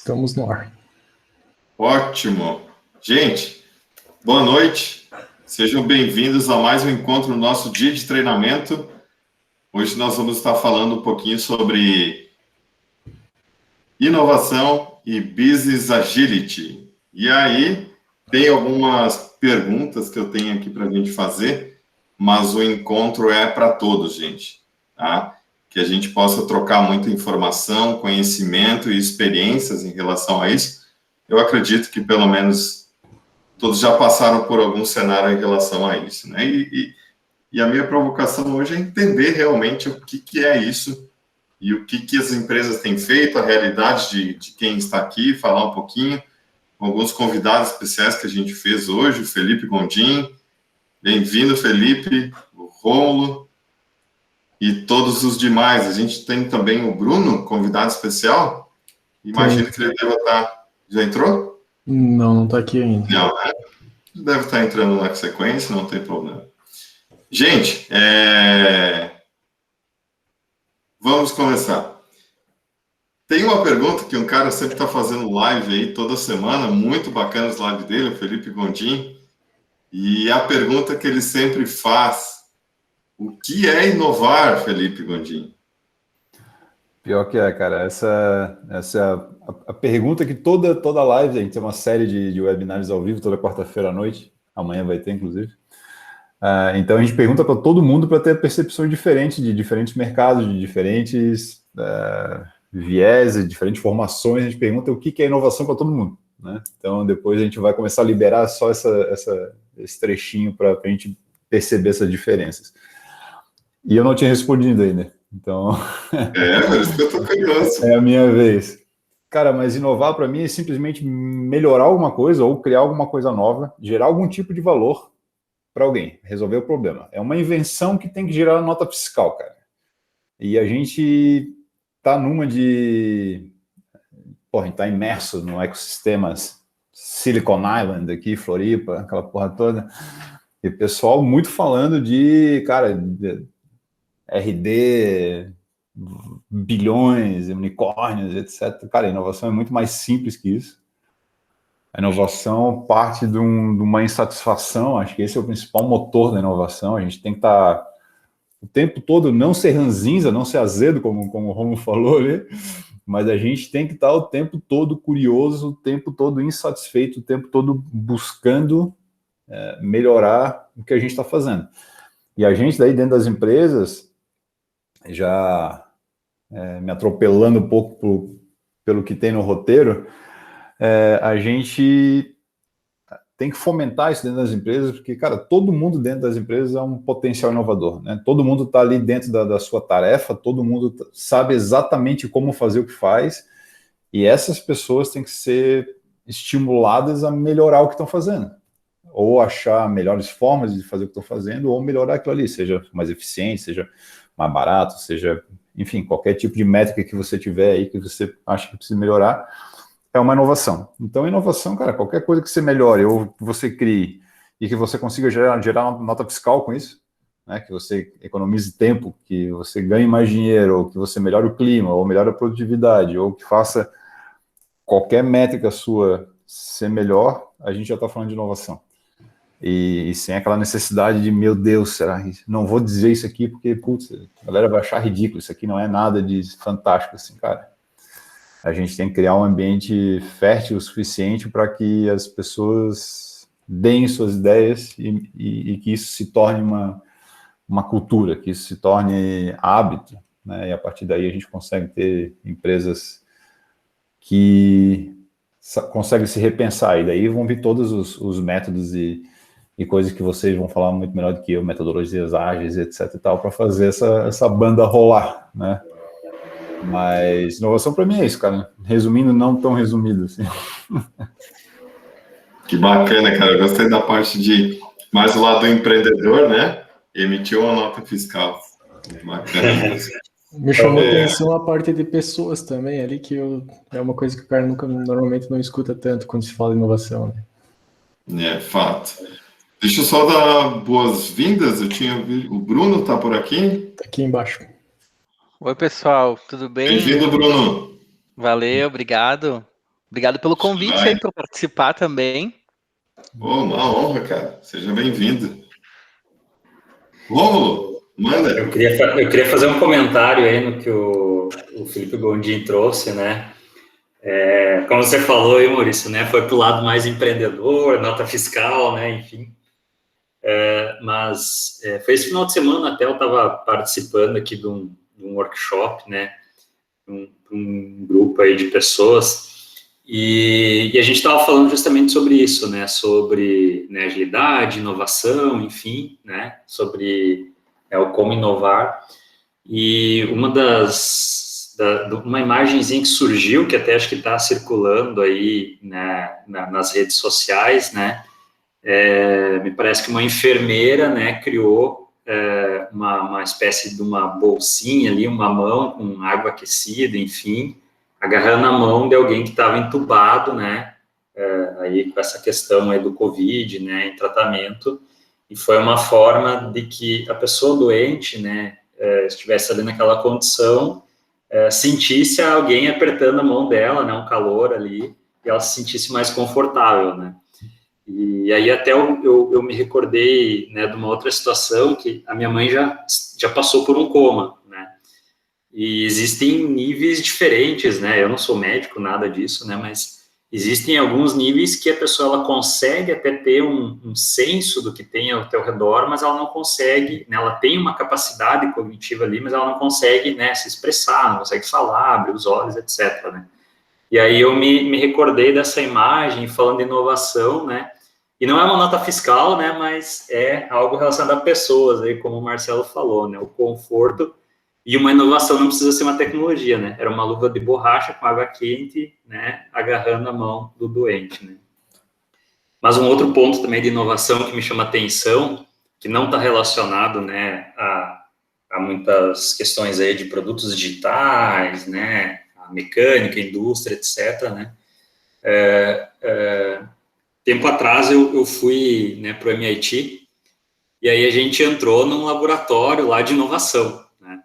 Estamos no ar. Ótimo. Gente, boa noite. Sejam bem-vindos a mais um encontro no nosso dia de treinamento. Hoje nós vamos estar falando um pouquinho sobre inovação e business agility. E aí, tem algumas perguntas que eu tenho aqui para a gente fazer, mas o encontro é para todos, gente, tá? Que a gente possa trocar muita informação, conhecimento e experiências em relação a isso. Eu acredito que, pelo menos, todos já passaram por algum cenário em relação a isso, né? E a minha provocação hoje é entender realmente o que é isso e o que as empresas têm feito, a realidade de quem está aqui, falar um pouquinho com alguns convidados especiais que a gente fez hoje, o Felipe Gondim. Bem-vindo, Felipe, o Rômulo e todos os demais. A gente tem também o Bruno, convidado especial. Imagino que ele deva estar... Já entrou? Não está aqui ainda. Não, né? Deve estar entrando na sequência, não tem problema. Gente, vamos começar. Tem uma pergunta que um cara sempre está fazendo live aí toda semana, muito bacana as lives dele, o Felipe Gondim, e a pergunta que ele sempre faz: o que é inovar, Felipe Gondim? Pior que é, cara. Essa é a pergunta que toda live, a gente tem uma série de webinars ao vivo toda quarta-feira à noite, amanhã vai ter, inclusive. Então a gente pergunta para todo mundo para ter percepções diferentes de diferentes mercados, de diferentes vieses, diferentes formações. A gente pergunta o que é inovação para todo mundo, né? Então depois a gente vai começar a liberar só esse trechinho para a gente perceber essas diferenças. E eu não tinha respondido ainda. Então, mas eu tô curioso. É a minha vez. Cara, mas inovar para mim é simplesmente melhorar alguma coisa ou criar alguma coisa nova, gerar algum tipo de valor para alguém, resolver o problema. É uma invenção que tem que gerar nota fiscal, cara. E a gente tá numa de... Porra, a gente tá imerso no ecossistema Silicon Island aqui, Floripa, aquela porra toda. E o pessoal muito falando de, cara... RD, bilhões, unicórnios, etc. Cara, a inovação é muito mais simples que isso. A inovação parte de uma insatisfação, acho que esse é o principal motor da inovação. A gente tem que estar o tempo todo, não ser ranzinza, não ser azedo, como o Romulo falou ali, mas a gente tem que estar o tempo todo curioso, o tempo todo insatisfeito, o tempo todo buscando melhorar o que a gente está fazendo. E a gente daí dentro das empresas, já me atropelando um pouco pelo que tem no roteiro, a gente tem que fomentar isso dentro das empresas, porque, cara, todo mundo dentro das empresas é um potencial inovador, né? Todo mundo está ali dentro da sua tarefa, todo mundo sabe exatamente como fazer o que faz, e essas pessoas têm que ser estimuladas a melhorar o que estão fazendo, ou achar melhores formas de fazer o que estão fazendo, ou melhorar aquilo ali, seja mais eficiente, seja mais barato, seja, enfim, qualquer tipo de métrica que você tiver aí que você acha que precisa melhorar, é uma inovação. Então, inovação, cara, qualquer coisa que você melhore ou que você crie e que você consiga gerar nota fiscal com isso, né, que você economize tempo, que você ganhe mais dinheiro, ou que você melhore o clima, ou melhore a produtividade, ou que faça qualquer métrica sua ser melhor, a gente já está falando de inovação. E sem aquela necessidade de, meu Deus, será que não vou dizer isso aqui porque, putz, a galera vai achar ridículo, isso aqui não é nada de fantástico, assim, cara. A gente tem que criar um ambiente fértil o suficiente para que as pessoas deem suas ideias e que isso se torne uma cultura, que isso se torne hábito, né? E a partir daí a gente consegue ter empresas que conseguem se repensar, e daí vão vir todos os métodos e coisas que vocês vão falar muito melhor do que eu, metodologias ágeis, etc e tal, para fazer essa banda rolar, né? Mas inovação para mim é isso, cara. Resumindo, não tão resumido assim. Que bacana, cara. Eu gostei da parte de mais o lado do empreendedor, né? Emitiu uma nota fiscal. Bacana mesmo. Me chamou a atenção a parte de pessoas também ali, que é uma coisa que o cara normalmente não escuta tanto quando se fala de inovação, né? Fato. Deixa eu só dar boas-vindas. Eu tinha visto. O Bruno está por aqui? Tá aqui embaixo. Oi, pessoal, tudo bem? Bem-vindo, Bruno. Valeu, obrigado. Obrigado pelo convite aí para participar também. Uma honra, cara. Seja bem-vindo. Rômulo, manda. Eu queria fazer um comentário aí no que o Felipe Gondim trouxe, né? Como você falou aí, Maurício, né? Foi para o lado mais empreendedor, nota fiscal, né? Enfim. Mas foi esse final de semana até eu estava participando aqui de um workshop, né? Um grupo aí de pessoas e a gente estava falando justamente sobre isso, né? Sobre, né, agilidade, inovação, enfim, né? Sobre o como inovar. E uma imagenzinha que surgiu, que até acho que está circulando aí, né, nas redes sociais, né? Me parece que uma enfermeira, né, criou uma espécie de uma bolsinha ali, uma mão com água aquecida, enfim, agarrando a mão de alguém que estava entubado, né, aí com essa questão aí do Covid, né, em tratamento, e foi uma forma de que a pessoa doente, né, estivesse ali naquela condição, sentisse alguém apertando a mão dela, né, um calor ali, e ela se sentisse mais confortável, né. E aí até eu me recordei, né, de uma outra situação que a minha mãe já passou por um coma, né, e existem níveis diferentes, né, eu não sou médico, nada disso, né, mas existem alguns níveis que a pessoa ela consegue até ter um senso do que tem ao teu redor, mas ela não consegue, né, ela tem uma capacidade cognitiva ali, mas ela não consegue, né, se expressar, não consegue falar, abrir os olhos, etc., né. E aí eu me recordei dessa imagem, falando de inovação, né, e não é uma nota fiscal, né, mas é algo relacionado a pessoas, aí, como o Marcelo falou, né, o conforto e uma inovação não precisa ser uma tecnologia, né, era uma luva de borracha com água quente, né, agarrando a mão do doente, né. Mas um outro ponto também de inovação que me chama atenção, que não está relacionado, né, a muitas questões aí de produtos digitais, né, a mecânica, a indústria, etc., né, tempo atrás eu fui, né, para o MIT, e aí a gente entrou num laboratório lá de inovação, né,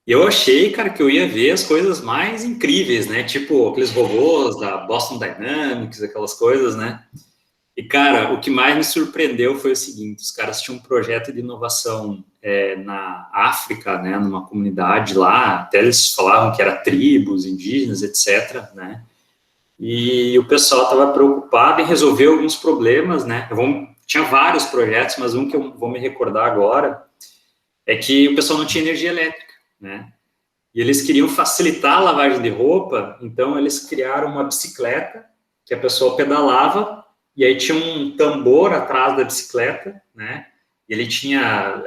e eu achei, cara, que eu ia ver as coisas mais incríveis, né, tipo aqueles robôs da Boston Dynamics, aquelas coisas, né, e, cara, o que mais me surpreendeu foi o seguinte, os caras tinham um projeto de inovação na África, né, numa comunidade lá, até eles falavam que era tribos, indígenas, etc., né, e o pessoal estava preocupado em resolver alguns problemas, né? Tinha vários projetos, mas um que eu vou me recordar agora é que o pessoal não tinha energia elétrica, né? E eles queriam facilitar a lavagem de roupa, então eles criaram uma bicicleta que a pessoa pedalava e aí tinha um tambor atrás da bicicleta, né? E ele tinha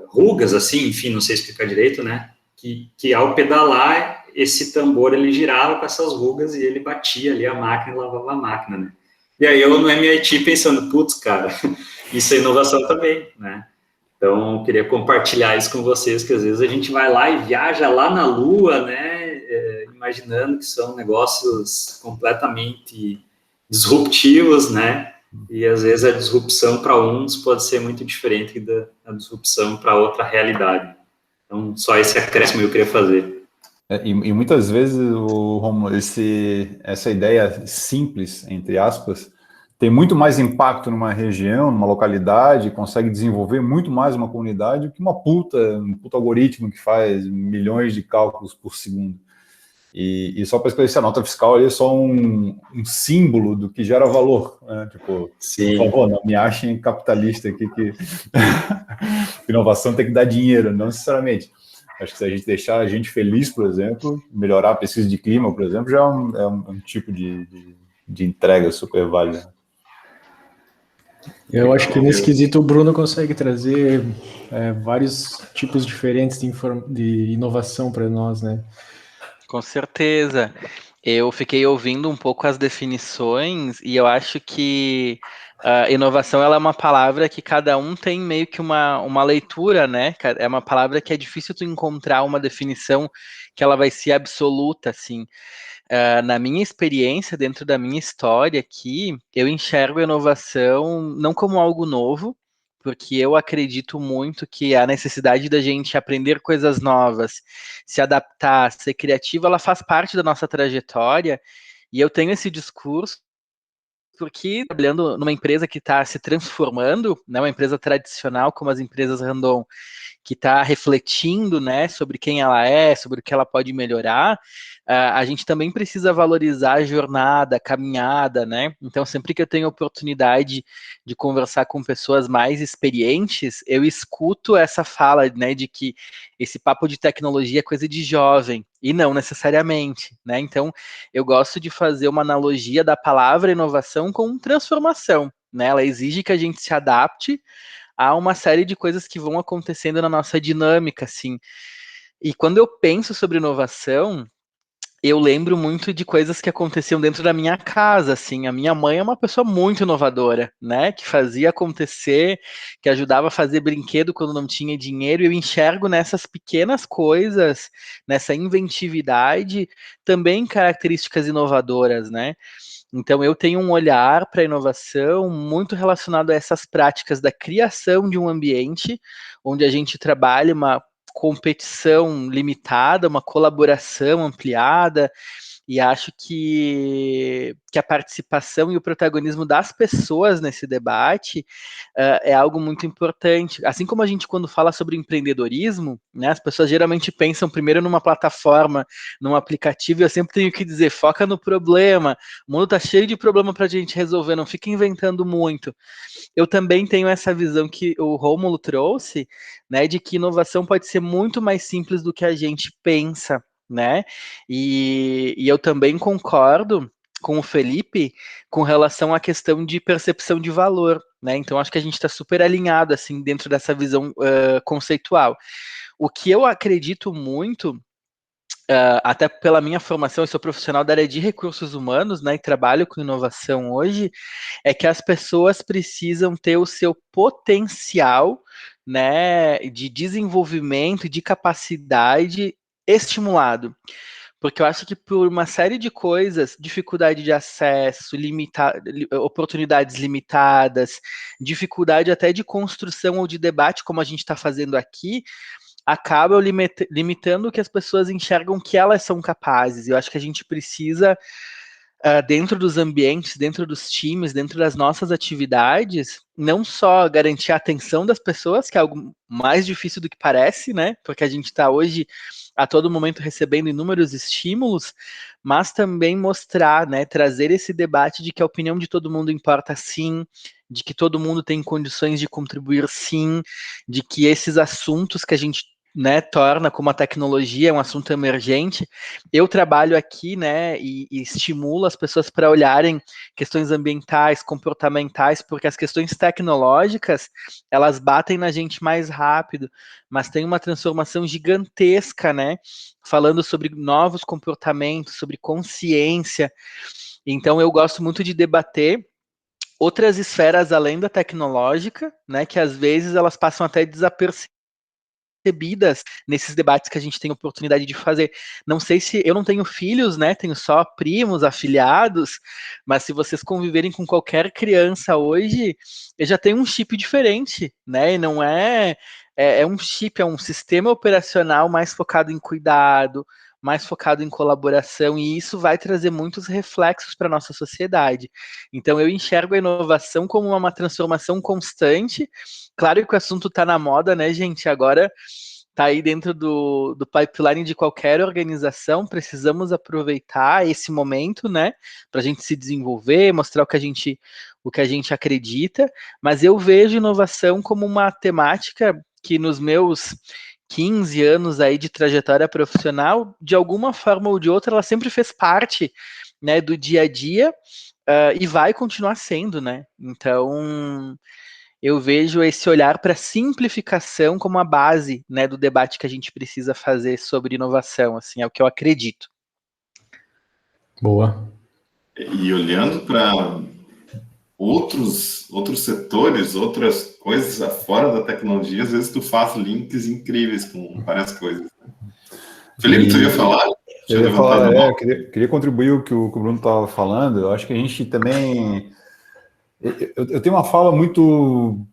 rugas, assim, enfim, não sei explicar direito, né? Que ao pedalar esse tambor ele girava com essas rugas e ele batia ali a máquina e lavava a máquina, né? E aí eu no MIT pensando, putz, cara, isso é inovação também, né? Então, eu queria compartilhar isso com vocês, que às vezes a gente vai lá e viaja lá na Lua, né, imaginando que são negócios completamente disruptivos, né, e às vezes a disrupção para uns pode ser muito diferente da disrupção para outra realidade. Então, só esse acréscimo eu queria fazer. E muitas vezes, Romulo, essa ideia simples, entre aspas, tem muito mais impacto numa região, numa localidade, consegue desenvolver muito mais uma comunidade do que um puta algoritmo que faz milhões de cálculos por segundo. E só para esclarecer, a nota fiscal ali é só um símbolo do que gera valor, né? Tipo, sim, por favor, não me achem capitalista aqui que inovação tem que dar dinheiro, não necessariamente. Acho que se a gente deixar a gente feliz, por exemplo, melhorar a pesquisa de clima, por exemplo, já é um tipo de entrega super válida. Eu acho que nesse quesito o Bruno consegue trazer vários tipos diferentes de inovação para nós, né? Com certeza. Eu fiquei ouvindo um pouco as definições e eu acho que inovação ela é uma palavra que cada um tem meio que uma leitura, né? É uma palavra que é difícil tu encontrar uma definição que ela vai ser absoluta, assim. Na minha experiência, dentro da minha história aqui, eu enxergo a inovação não como algo novo, porque eu acredito muito que a necessidade da gente aprender coisas novas, se adaptar, ser criativo, ela faz parte da nossa trajetória, e eu tenho esse discurso porque trabalhando numa empresa que está se transformando, né, uma empresa tradicional como as empresas Randon, que está refletindo, né, sobre quem ela é, sobre o que ela pode melhorar, a gente também precisa valorizar a jornada, a caminhada, né? Então, sempre que eu tenho oportunidade de conversar com pessoas mais experientes, eu escuto essa fala, né, de que esse papo de tecnologia é coisa de jovem, e não necessariamente, né? Então, eu gosto de fazer uma analogia da palavra inovação com transformação, né? Ela exige que a gente se adapte há uma série de coisas que vão acontecendo na nossa dinâmica, assim. E quando eu penso sobre inovação, eu lembro muito de coisas que aconteciam dentro da minha casa, assim. A minha mãe é uma pessoa muito inovadora, né? Que fazia acontecer, que ajudava a fazer brinquedo quando não tinha dinheiro. E eu enxergo nessas pequenas coisas, nessa inventividade, também características inovadoras, né? Então, eu tenho um olhar para a inovação muito relacionado a essas práticas da criação de um ambiente onde a gente trabalha uma competição limitada, uma colaboração ampliada, e acho que a participação e o protagonismo das pessoas nesse debate é algo muito importante. Assim como a gente, quando fala sobre empreendedorismo, né, as pessoas geralmente pensam primeiro numa plataforma, num aplicativo, e eu sempre tenho que dizer, foca no problema, o mundo está cheio de problema para a gente resolver, não fica inventando muito. Eu também tenho essa visão que o Rômulo trouxe, né, de que inovação pode ser muito mais simples do que a gente pensa, né? E eu também concordo com o Felipe com relação à questão de percepção de valor, né? Então acho que a gente está super alinhado assim dentro dessa visão conceitual. O que eu acredito muito, até pela minha formação, eu sou profissional da área de recursos humanos, né? E trabalho com inovação hoje, é que as pessoas precisam ter o seu potencial, né, de desenvolvimento, de capacidade estimulado. Porque eu acho que por uma série de coisas, dificuldade de acesso, oportunidades limitadas, dificuldade até de construção ou de debate, como a gente está fazendo aqui, acabam limitando o que as pessoas enxergam que elas são capazes. Eu acho que a gente precisa, dentro dos ambientes, dentro dos times, dentro das nossas atividades, não só garantir a atenção das pessoas, que é algo mais difícil do que parece, né? Porque a gente está hoje a todo momento recebendo inúmeros estímulos, mas também mostrar, né, trazer esse debate de que a opinião de todo mundo importa sim, de que todo mundo tem condições de contribuir sim, de que esses assuntos que a gente, né, torna como a tecnologia é um assunto emergente. Eu trabalho aqui, né, e estimulo as pessoas para olharem questões ambientais, comportamentais, porque as questões tecnológicas, elas batem na gente mais rápido, mas tem uma transformação gigantesca, né, falando sobre novos comportamentos, sobre consciência. Então eu gosto muito de debater outras esferas além da tecnológica, né, que às vezes elas passam até desapercebidas nesses debates que a gente tem oportunidade de fazer. Não sei se eu não tenho filhos, né? Tenho só primos, afilhados, mas se vocês conviverem com qualquer criança hoje, eu já tenho um chip diferente, né? E não é um chip, é um sistema operacional mais focado em cuidado, mais focado em colaboração, e isso vai trazer muitos reflexos para a nossa sociedade. Então, eu enxergo a inovação como uma transformação constante. Claro que o assunto está na moda, né, gente? Agora está aí dentro do pipeline de qualquer organização. Precisamos aproveitar esse momento, né, para a gente se desenvolver, mostrar o que a gente acredita. Mas eu vejo inovação como uma temática que nos meus 15 anos aí de trajetória profissional, de alguma forma ou de outra, ela sempre fez parte, né, do dia a dia, e vai continuar sendo, né? Então, eu vejo esse olhar para simplificação como a base, né, do debate que a gente precisa fazer sobre inovação, assim, é o que eu acredito. Boa. E olhando para outros setores, outras coisas fora da tecnologia, às vezes tu faz links incríveis com várias coisas. Felipe, tu ia falar? Eu ia falar, eu queria contribuir o que o Bruno estava falando. Eu acho que a gente também... Eu tenho uma fala muito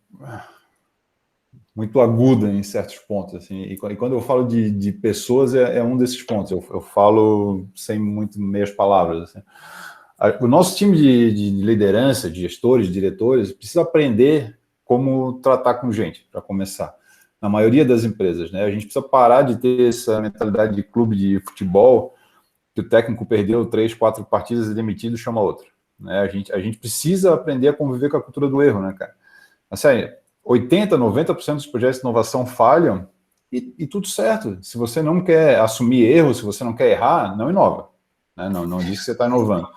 muito aguda em certos pontos, assim, e quando eu falo de pessoas, é um desses pontos, eu falo sem muito meias palavras, assim. O nosso time de liderança, de gestores, de diretores, precisa aprender como tratar com gente, para começar. Na maioria das empresas, né? A gente precisa parar de ter essa mentalidade de clube de futebol, que o técnico perdeu 3, 4 partidas e demitido, chama outro. Né? A gente precisa aprender a conviver com a cultura do erro, né, cara? Assim, 80%, 90% dos projetos de inovação falham e tudo certo. Se você não quer assumir erros, se você não quer errar, não inova. Né? Não diz que você está inovando.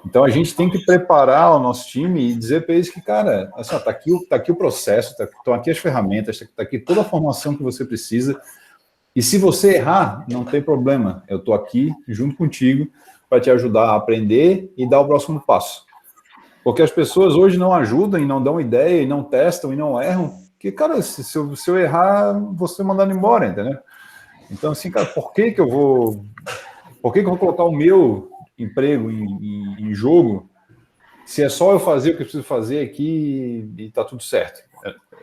Então, a gente tem que preparar o nosso time e dizer para eles que, cara, assim, tá aqui o processo, estão aqui as ferramentas, está aqui toda a formação que você precisa. E se você errar, não tem problema. Eu estou aqui junto contigo para te ajudar a aprender e dar o próximo passo. Porque as pessoas hoje não ajudam e não dão ideia e não testam e não erram. Porque, cara, se eu errar, você mandando embora, entendeu? Então, assim, cara, por que eu vou colocar o meu emprego em jogo se é só eu fazer o que eu preciso fazer aqui e tá tudo certo?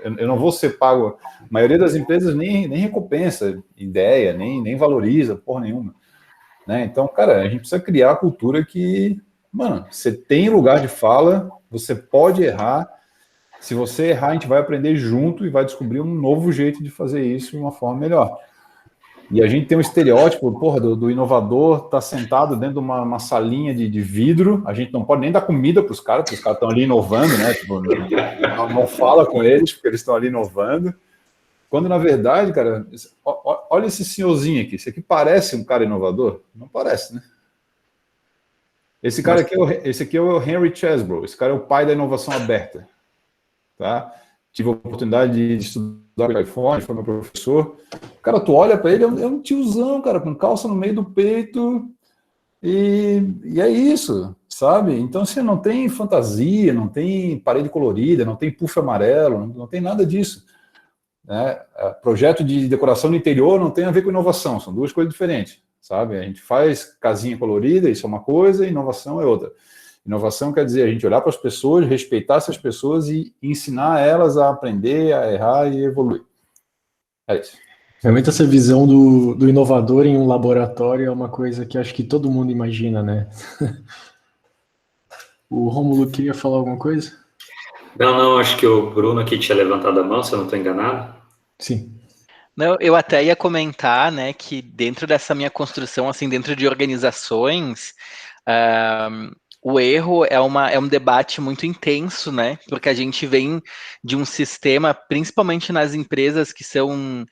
Eu não vou ser pago. A maioria das empresas nem recompensa ideia, nem valoriza porra nenhuma. Né? Então, cara, a gente precisa criar a cultura que, mano, você tem lugar de fala, você pode errar. Se você errar, a gente vai aprender junto e vai descobrir um novo jeito de fazer isso de uma forma melhor. E a gente tem um estereótipo, porra, do inovador tá sentado dentro de uma salinha de vidro, a gente não pode nem dar comida para os caras, porque os caras estão ali inovando, né? Tipo, não fala com eles, porque eles estão ali inovando. Quando, na verdade, cara, olha esse senhorzinho aqui, esse aqui parece um cara inovador? Não parece, né? Esse cara aqui esse aqui é o Henry Chesbrough, esse cara é o pai da inovação aberta, tá? Tive a oportunidade de estudar com o iPhone, foi meu professor. Cara, tu olha para ele, é um tiozão, cara, com calça no meio do peito, e é isso, sabe? Então, assim, não tem fantasia, não tem parede colorida, não tem puff amarelo, não tem nada disso. Né? Projeto de decoração no interior não tem a ver com inovação, são duas coisas diferentes, sabe? A gente faz casinha colorida, isso é uma coisa, inovação é outra. Inovação quer dizer a gente olhar para as pessoas, respeitar essas pessoas e ensinar elas a aprender, a errar e evoluir. É isso. Realmente essa visão do inovador em um laboratório é uma coisa que acho que todo mundo imagina, né? O Rômulo queria falar alguma coisa? Não, acho que o Bruno aqui tinha levantado a mão, se eu não estou enganado. Sim. Não, eu até ia comentar, né, que dentro dessa minha construção, assim, dentro de organizações, o erro é um debate muito intenso, né, porque a gente vem de um sistema, principalmente nas empresas que são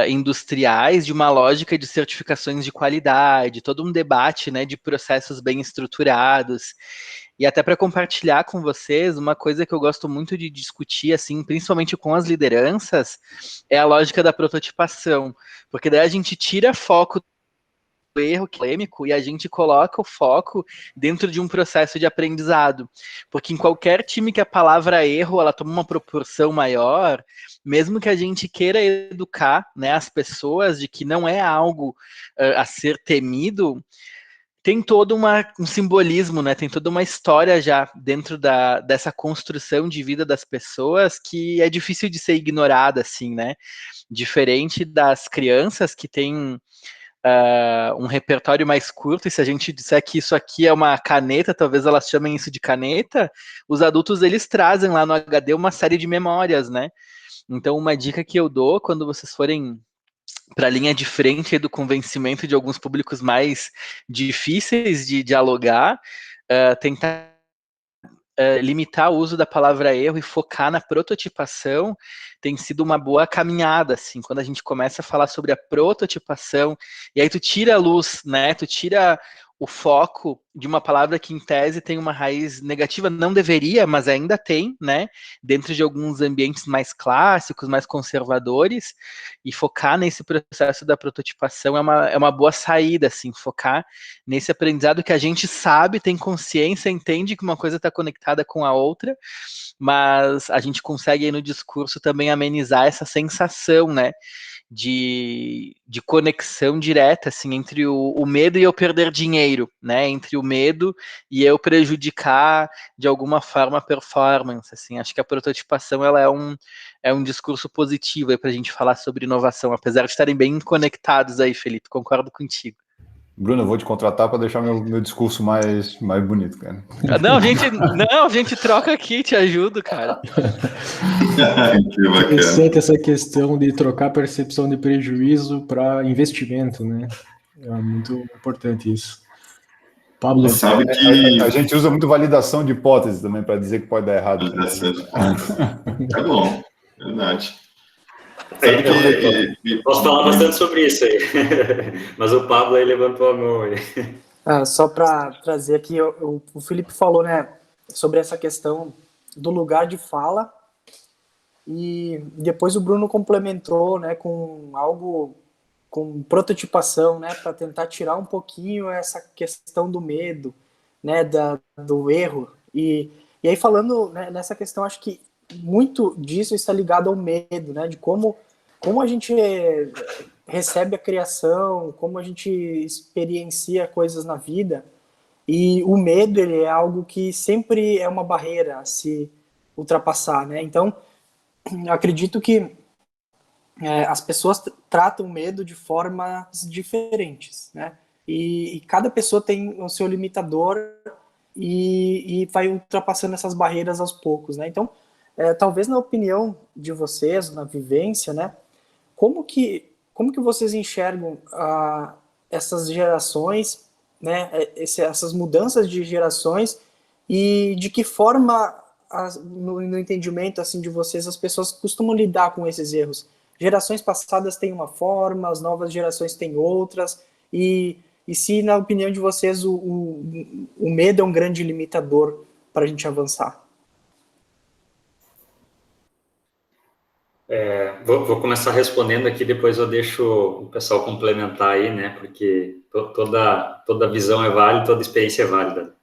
industriais, de uma lógica de certificações de qualidade, todo um debate, né, de processos bem estruturados. E até para compartilhar com vocês, uma coisa que eu gosto muito de discutir, assim, principalmente com as lideranças, é a lógica da prototipação, porque daí a gente tira foco do erro polêmico e a gente coloca o foco dentro de um processo de aprendizado, porque em qualquer time que a palavra erro ela toma uma proporção maior, mesmo que a gente queira educar, né, as pessoas de que não é algo a ser temido, tem todo um simbolismo, né? Tem toda uma história já dentro dessa construção de vida das pessoas que é difícil de ser ignorada, assim, né? Diferente das crianças que têm um repertório mais curto, e se a gente disser que isso aqui é uma caneta, talvez elas chamem isso de caneta, os adultos, eles trazem lá no HD uma série de memórias, né? Então, uma dica que eu dou quando vocês forem para a linha de frente do convencimento de alguns públicos mais difíceis de dialogar, tentar limitar o uso da palavra erro e focar na prototipação tem sido uma boa caminhada, assim, quando a gente começa a falar sobre a prototipação, e aí tu tira a luz, né, tu tira o foco de uma palavra que, em tese, tem uma raiz negativa, não deveria, mas ainda tem, né, dentro de alguns ambientes mais clássicos, mais conservadores, e focar nesse processo da prototipação é uma boa saída, assim, focar nesse aprendizado que a gente sabe, tem consciência, entende que uma coisa está conectada com a outra, mas a gente consegue aí no discurso também amenizar essa sensação, né, de conexão direta, assim, entre o medo e eu perder dinheiro, né? Entre o medo e eu prejudicar de alguma forma a performance, assim. Acho que a prototipação, ela é um discurso positivo para a gente falar sobre inovação, apesar de estarem bem conectados aí, Felipe, concordo contigo. Bruno, eu vou te contratar para deixar meu discurso mais bonito, cara. Não, a gente troca aqui, te ajudo, cara. Que bacana. Interessante essa questão de trocar percepção de prejuízo para investimento, né? É muito importante isso. Pablo, Você sabe que... A gente usa muito validação de hipótese também para dizer que pode dar errado. Validação de hipótese. É bom, verdade. Sabe que... Posso falar bastante sobre isso aí, mas o Pablo aí levantou a mão aí. Só para trazer aqui, o Felipe falou, né, sobre essa questão do lugar de fala, e depois o Bruno complementou, né, com algo, com prototipação, né, para tentar tirar um pouquinho essa questão do medo, né, do erro, e aí falando, né, nessa questão, acho que muito disso está ligado ao medo, né, de como a gente recebe a criação, como a gente experiencia coisas na vida, e o medo, ele é algo que sempre é uma barreira a se ultrapassar, né? Então, acredito que as pessoas tratam o medo de formas diferentes, né? E cada pessoa tem o seu limitador e vai ultrapassando essas barreiras aos poucos, né? Então, talvez na opinião de vocês, na vivência, né? Como que vocês enxergam essas gerações, né, essas mudanças de gerações, e de que forma, no entendimento assim de vocês, as pessoas costumam lidar com esses erros? Gerações passadas têm uma forma, as novas gerações têm outras, e se, na opinião de vocês, o medo é um grande limitador para a gente avançar? Vou começar respondendo aqui, depois eu deixo o pessoal complementar aí, né, porque toda visão é válida, toda experiência é válida.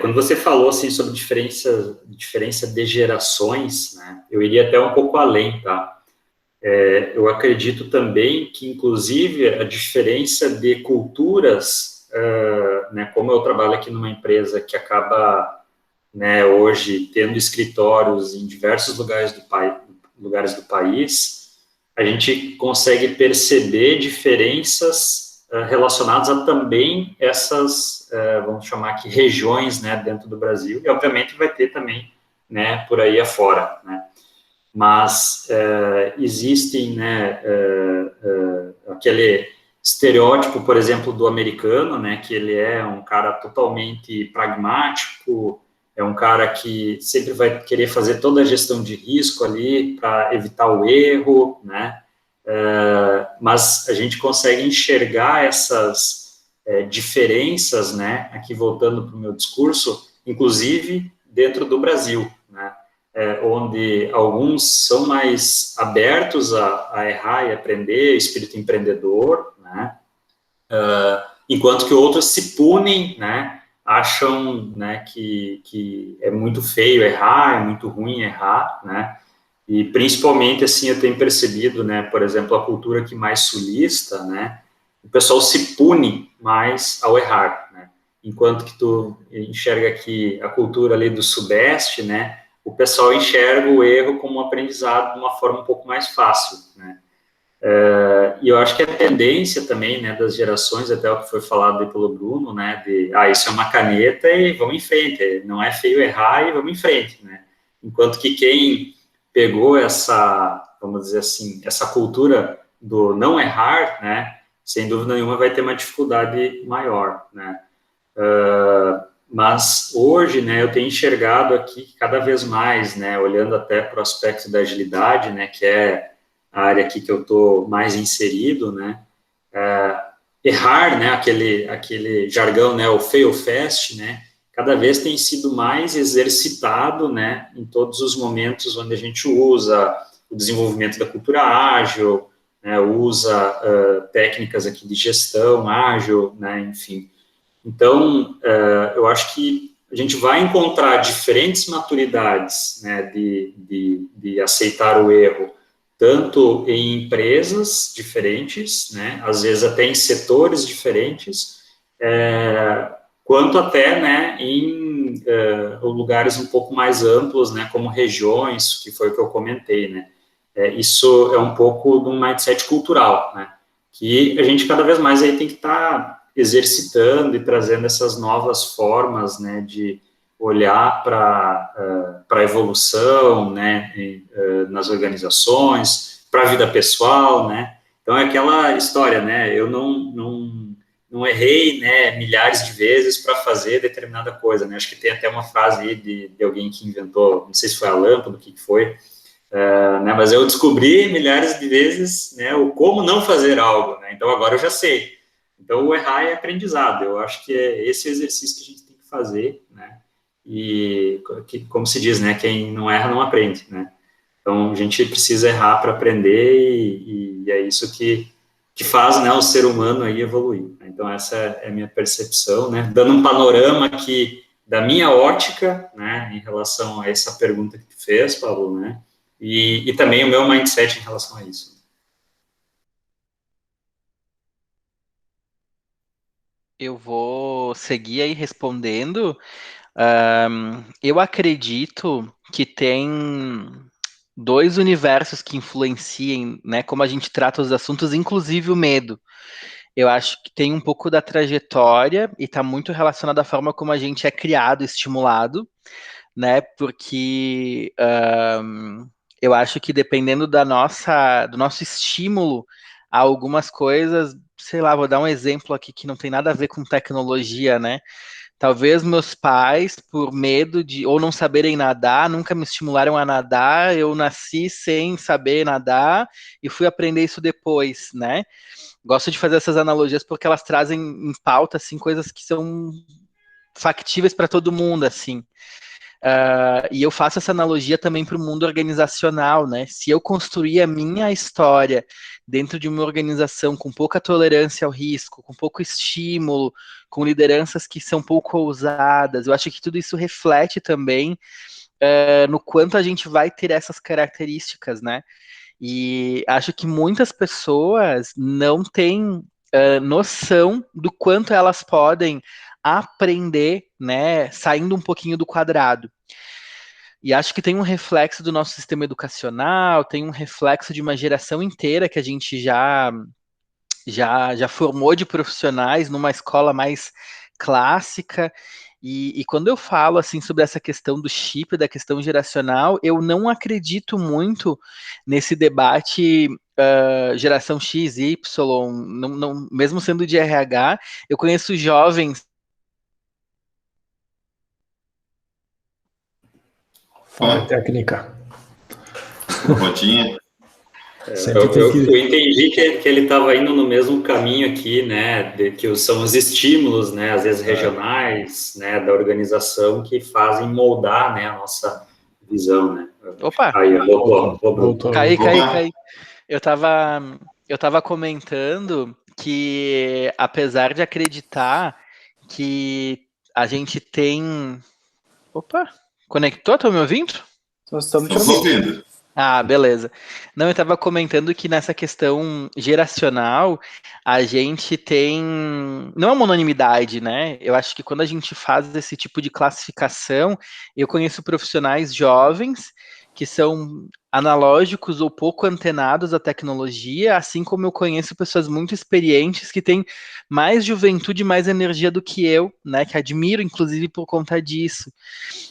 Quando você falou, assim, sobre diferença de gerações, né, eu iria até um pouco além, tá? Eu acredito também que, inclusive, a diferença de culturas, né, como eu trabalho aqui numa empresa que acaba, né, hoje tendo escritórios em diversos lugares do país, a gente consegue perceber diferenças relacionadas a também essas, vamos chamar aqui, regiões, né, dentro do Brasil, e obviamente vai ter também, né, por aí afora, né, mas existem, né, aquele estereótipo, por exemplo, do americano, né, que ele é um cara totalmente pragmático, é um cara que sempre vai querer fazer toda a gestão de risco ali para evitar o erro, né? Mas a gente consegue enxergar essas diferenças, né? Aqui voltando para o meu discurso, inclusive dentro do Brasil, né? Onde alguns são mais abertos a errar e aprender, espírito empreendedor, né? Enquanto que outros se punem, né? Acham, né, que é muito feio errar, é muito ruim errar, né, e principalmente, assim, eu tenho percebido, né, por exemplo, a cultura aqui mais sulista, né, o pessoal se pune mais ao errar, né, enquanto que tu enxerga aqui a cultura ali do sudeste, né, o pessoal enxerga o erro como um aprendizado de uma forma um pouco mais fácil, né. E eu acho que a tendência também, né, das gerações, até o que foi falado aí pelo Bruno, né, de, isso é uma caneta e vamos em frente, não é feio errar e vamos em frente, né, enquanto que quem pegou essa, vamos dizer assim, essa cultura do não errar, né, sem dúvida nenhuma vai ter uma dificuldade maior, né, mas hoje, né, eu tenho enxergado aqui cada vez mais, né, olhando até para o aspecto da agilidade, né, que é a área aqui que eu estou mais inserido, né, errar, né, aquele jargão, né, o fail fast, né, cada vez tem sido mais exercitado, né, em todos os momentos onde a gente usa o desenvolvimento da cultura ágil, né, usa técnicas aqui de gestão ágil, né, enfim. Então, eu acho que a gente vai encontrar diferentes maturidades, né, de aceitar o erro, tanto em empresas diferentes, né, às vezes até em setores diferentes, quanto até, né, em lugares um pouco mais amplos, né, como regiões, que foi o que eu comentei, né. Isso é um pouco de um mindset cultural, né, que a gente cada vez mais aí tem que estar exercitando e trazendo essas novas formas, né, de olhar para a evolução, né, nas organizações, para a vida pessoal, né. Então é aquela história, né, eu não errei, né, milhares de vezes para fazer determinada coisa, né. Acho que tem até uma frase aí de alguém que inventou, não sei se foi a lâmpada, o que foi, né, mas eu descobri milhares de vezes, né, o como não fazer algo, né, então agora eu já sei. Então o errar é aprendizado, eu acho que é esse exercício que a gente tem que fazer, né, e, como se diz, né, quem não erra não aprende, né, então a gente precisa errar para aprender e é isso que faz, né, o ser humano aí evoluir. Então essa é a minha percepção, né, dando um panorama aqui da minha ótica, né, em relação a essa pergunta que tu fez, Pablo, né, e também o meu mindset em relação a isso. Eu vou seguir aí respondendo. Eu acredito que tem dois universos que influenciem, né, como a gente trata os assuntos, inclusive o medo. Eu acho que tem um pouco da trajetória e está muito relacionado à forma como a gente é criado, estimulado, né? Porque eu acho que dependendo do nosso estímulo a algumas coisas, sei lá, vou dar um exemplo aqui que não tem nada a ver com tecnologia, né? Talvez meus pais, por medo de ou não saberem nadar, nunca me estimularam a nadar. Eu nasci sem saber nadar e fui aprender isso depois, né? Gosto de fazer essas analogias porque elas trazem em pauta assim coisas que são factíveis para todo mundo, assim. E eu faço essa analogia também para o mundo organizacional, né? Se eu construir a minha história dentro de uma organização com pouca tolerância ao risco, com pouco estímulo, com lideranças que são pouco ousadas, eu acho que tudo isso reflete também no quanto a gente vai ter essas características, né? E acho que muitas pessoas não têm noção do quanto elas podem aprender, né, saindo um pouquinho do quadrado. E acho que tem um reflexo do nosso sistema educacional, tem um reflexo de uma geração inteira que a gente já formou de profissionais numa escola mais clássica. E quando eu falo assim sobre essa questão do chip, da questão geracional, eu não acredito muito nesse debate geração X, Y, mesmo sendo de RH, eu conheço jovens. Fala, técnica. Rodinha. Eu entendi que ele estava indo no mesmo caminho aqui, né, que são os estímulos, né, às vezes regionais, né, da organização que fazem moldar, né, a nossa visão, né. Opa! Aí, voltou. Caí. Eu tava comentando que, apesar de acreditar que a gente tem... Opa! Conectou? Tá me ouvindo? Nós estamos te Estamos ouvindo. ouvindo. Ah, beleza. Não, eu estava comentando que nessa questão geracional, a gente tem. Não é uma unanimidade, né? Eu acho que quando a gente faz esse tipo de classificação, eu conheço profissionais jovens que são analógicos ou pouco antenados à tecnologia, assim como eu conheço pessoas muito experientes que têm mais juventude, mais energia do que eu, né? Que admiro, inclusive, por conta disso.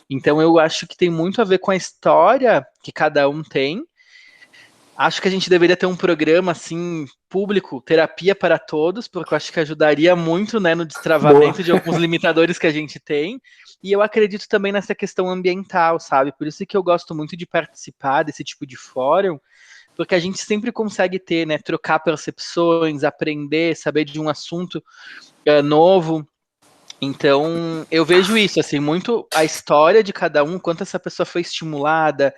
Então eu acho que tem muito a ver com a história que cada um tem. Acho que a gente deveria ter um programa assim público, terapia para todos, porque eu acho que ajudaria muito, né, no destravamento de alguns limitadores que a gente tem. E eu acredito também nessa questão ambiental, sabe? Por isso que eu gosto muito de participar desse tipo de fórum, porque a gente sempre consegue ter, né, trocar percepções, aprender, saber de um assunto novo. Então, eu vejo isso, assim, muito a história de cada um, quanto essa pessoa foi estimulada,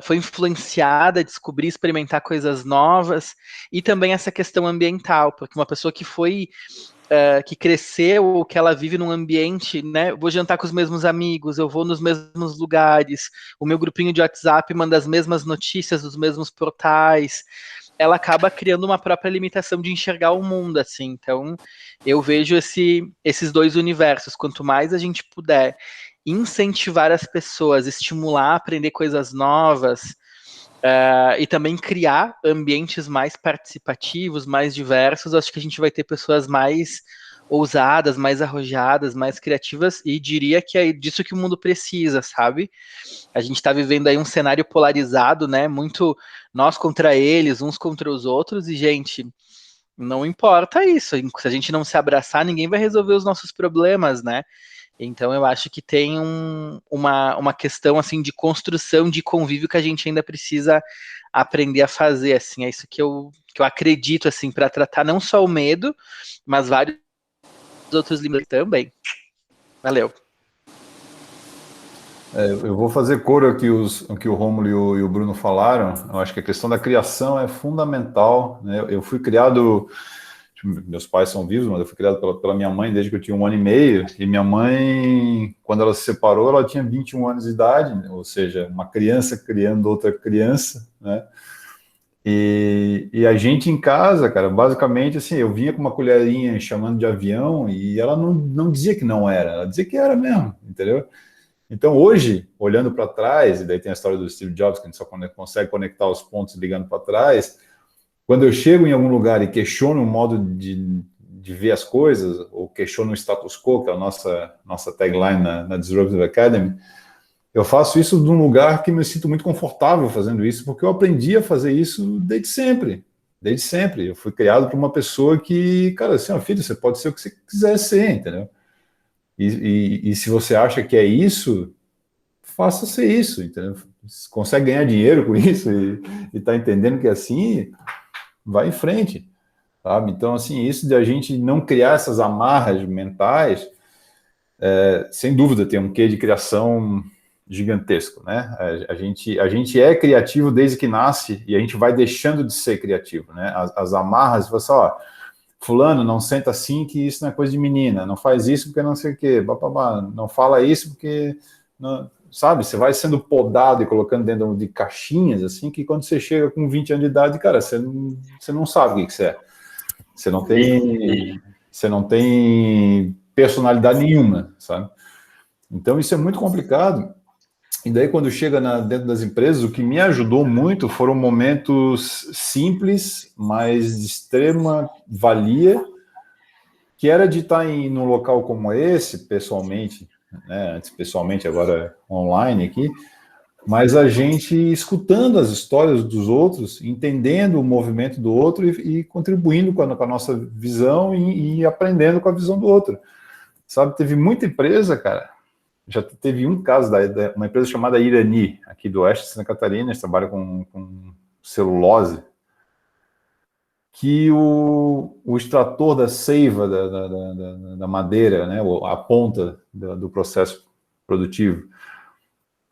foi influenciada a descobrir, experimentar coisas novas, e também essa questão ambiental, porque uma pessoa que foi que cresceu ou que ela vive num ambiente, né? Vou jantar com os mesmos amigos, eu vou nos mesmos lugares, o meu grupinho de WhatsApp manda as mesmas notícias dos mesmos portais. Ela acaba criando uma própria limitação de enxergar o mundo, assim. Então, eu vejo esses dois universos. Quanto mais a gente puder incentivar as pessoas, estimular a aprender coisas novas, e também criar ambientes mais participativos, mais diversos, acho que a gente vai ter pessoas mais ousadas, mais arrojadas, mais criativas, e diria que é disso que o mundo precisa, sabe? A gente está vivendo aí um cenário polarizado, né? Muito nós contra eles, uns contra os outros, e, gente, não importa isso. Se a gente não se abraçar, ninguém vai resolver os nossos problemas, né? Então eu acho que tem uma questão assim de construção de convívio que a gente ainda precisa aprender a fazer, assim, é isso que eu acredito, assim, para tratar não só o medo, mas vários outros limites também. Valeu. Eu vou fazer coro aqui o que o Rômulo e o Bruno falaram. Eu acho que a questão da criação é fundamental, né? Eu fui criado, meus pais são vivos, mas eu fui criado pela minha mãe desde que eu tinha 1 ano e meio, e minha mãe, quando ela se separou, ela tinha 21 anos de idade, né? Ou seja, uma criança criando outra criança, né? E a gente em casa, cara, basicamente, assim, eu vinha com uma colherinha chamando de avião, e ela não dizia que não era, ela dizia que era mesmo, entendeu? Então, hoje, olhando para trás, e daí tem a história do Steve Jobs, que a gente só consegue conectar os pontos ligando para trás, quando eu chego em algum lugar e questiono o modo de ver as coisas, ou questiono o status quo, que é a nossa tagline na Disruptive Academy, eu faço isso de um lugar que me sinto muito confortável fazendo isso, porque eu aprendi a fazer isso desde sempre. Desde sempre. Eu fui criado por uma pessoa que, cara, assim, ó, filho, você pode ser o que você quiser ser, entendeu? E se você acha que é isso, faça ser isso, entendeu? Se consegue ganhar dinheiro com isso e tá entendendo que é assim, vai em frente, sabe? Então, assim, isso de a gente não criar essas amarras mentais, sem dúvida tem um quê de criação gigantesco, né? A gente é criativo desde que nasce e a gente vai deixando de ser criativo, né? As amarras, você, ó, fulano, não senta assim que isso não é coisa de menina, não faz isso porque não sei o quê, não fala isso porque, não, sabe, você vai sendo podado e colocando dentro de caixinhas, assim, que quando você chega com 20 anos de idade, cara, você não sabe o que você é. Você não tem personalidade nenhuma, sabe? Então isso é muito complicado. E daí, quando chega dentro das empresas, o que me ajudou muito foram momentos simples, mas de extrema valia, que era de estar num local como esse, pessoalmente, né? Antes pessoalmente, agora online aqui, mas a gente escutando as histórias dos outros, entendendo o movimento do outro e contribuindo com a nossa visão e aprendendo com a visão do outro. Sabe, teve muita empresa, cara. Já teve um caso uma empresa chamada Irani, aqui do oeste de Santa Catarina, eles trabalham com celulose, que o extrator da seiva da madeira, né, a ponta do processo produtivo,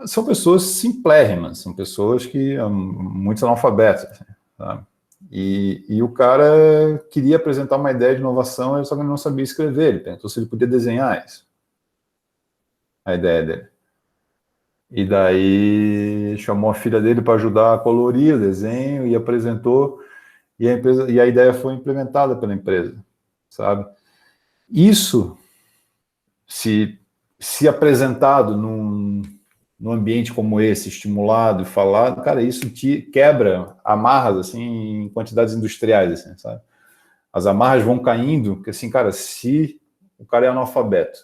são pessoas simplérrimas, são pessoas que muitos analfabetos, sabe? E o cara queria apresentar uma ideia de inovação, só que ele não sabia escrever, ele perguntou se ele podia desenhar isso, a ideia dele. E daí chamou a filha dele para ajudar a colorir o desenho e apresentou, e a ideia foi implementada pela empresa, sabe? Isso, se apresentado num ambiente como esse, estimulado, falado, cara, isso te quebra amarras, assim, em quantidades industriais, assim, sabe? As amarras vão caindo, porque assim, cara, se o cara é analfabeto,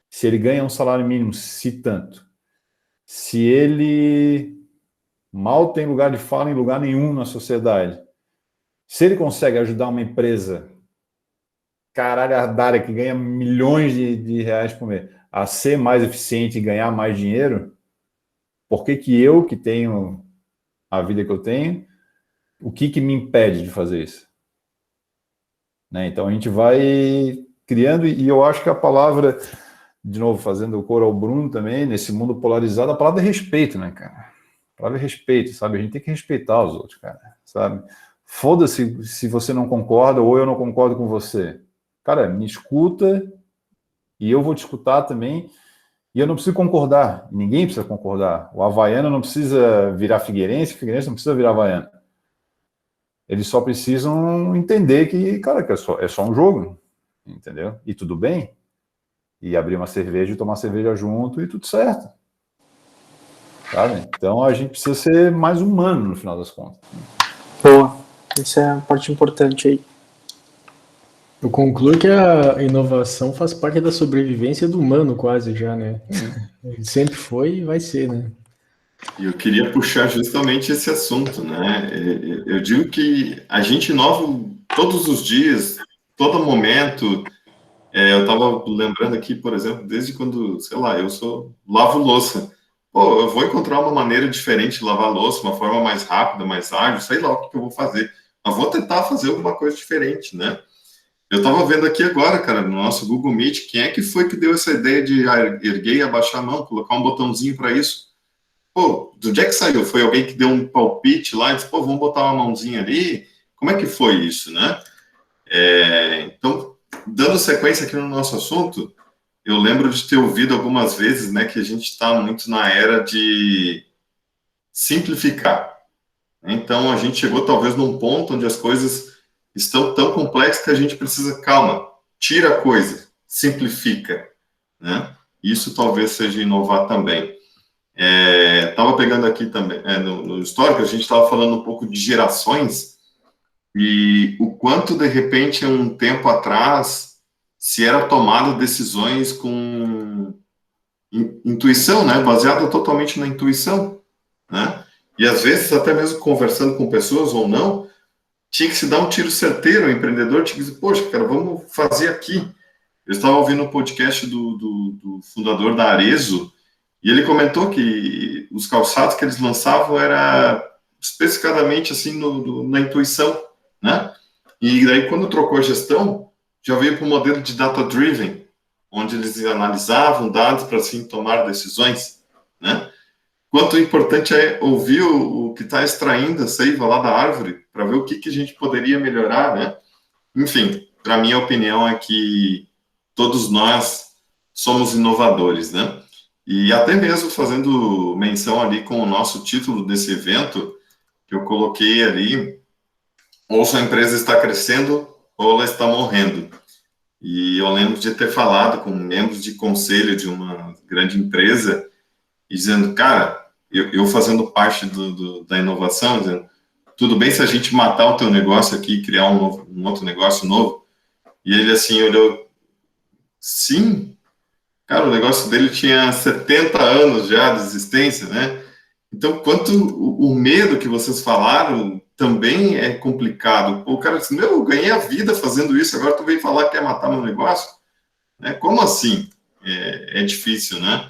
se ele ganha um salário mínimo, se tanto, se ele mal tem lugar de fala em lugar nenhum na sociedade, se ele consegue ajudar uma empresa caralhadária que ganha milhões de reais por mês a ser mais eficiente e ganhar mais dinheiro, por que eu, que tenho a vida que eu tenho, o que me impede de fazer isso? Né? Então a gente vai criando, e eu acho que a palavra, de novo, fazendo o coro ao Bruno também, nesse mundo polarizado, a palavra é respeito, né, cara? A palavra é respeito, sabe? A gente tem que respeitar os outros, cara, sabe? Foda-se se você não concorda ou eu não concordo com você. cara, me escuta e eu vou te escutar também. E eu não preciso concordar, ninguém precisa concordar. O havaiano não precisa virar figueirense, o figueirense não precisa virar havaiano. Eles só precisam entender que, cara, que é só um jogo, entendeu? E tudo bem. E abrir uma cerveja e tomar cerveja junto e tudo certo. Sabe? Então a gente precisa ser mais humano no final das contas. Boa. Essa é a parte importante aí. Eu concluo que a inovação faz parte da sobrevivência do humano quase já, né? Ele sempre foi e vai ser, né? E eu queria puxar justamente esse assunto, né? Eu digo que a gente inova todos os dias, todo momento. Eu estava lembrando aqui, por exemplo, desde quando, sei lá, lavo louça. Pô, eu vou encontrar uma maneira diferente de lavar louça, uma forma mais rápida, mais ágil, sei lá o que eu vou fazer. Mas vou tentar fazer alguma coisa diferente, né? Eu estava vendo aqui agora, cara, no nosso Google Meet, quem é que foi que deu essa ideia de erguer e abaixar a mão, colocar um botãozinho para isso? Pô, do dia que saiu? Foi alguém que deu um palpite lá e disse, pô, vamos botar uma mãozinha ali? Como é que foi isso, né? Então, dando sequência aqui no nosso assunto, eu lembro de ter ouvido algumas vezes, né, que a gente está muito na era de simplificar. Então, a gente chegou talvez num ponto onde as coisas estão tão complexas que a gente precisa, calma, tira a coisa, simplifica, né? Isso talvez seja inovar também. Estava pegando aqui também, no histórico, a gente estava falando um pouco de gerações e o quanto, de repente, um tempo atrás, se era tomado decisões com intuição, né? Baseada totalmente na intuição, né? E às vezes, até mesmo conversando com pessoas ou não, tinha que se dar um tiro certeiro, o empreendedor tinha que dizer, poxa, cara, vamos fazer aqui. Eu estava ouvindo um podcast do fundador da Arezzo, e ele comentou que os calçados que eles lançavam era especificadamente assim na intuição, né? E daí quando trocou a gestão, já veio para o modelo de data-driven, onde eles analisavam dados para assim tomar decisões, né? Quanto importante é ouvir o que está extraindo a seiva lá da árvore para ver o que a gente poderia melhorar, né? Enfim, para mim a opinião é que todos nós somos inovadores, né? E até mesmo fazendo menção ali com o nosso título desse evento, que eu coloquei ali, ou sua empresa está crescendo ou ela está morrendo. E eu lembro de ter falado com membros de conselho de uma grande empresa, e dizendo, cara, eu fazendo parte da inovação, dizendo, tudo bem se a gente matar o teu negócio aqui e criar um outro negócio novo? E ele assim olhou, sim. Cara, o negócio dele tinha 70 anos já de existência, né? Então, quanto o medo que vocês falaram também é complicado. O cara disse, meu, eu ganhei a vida fazendo isso, agora tu vem falar que quer matar meu negócio? Né? Como assim? É difícil, né?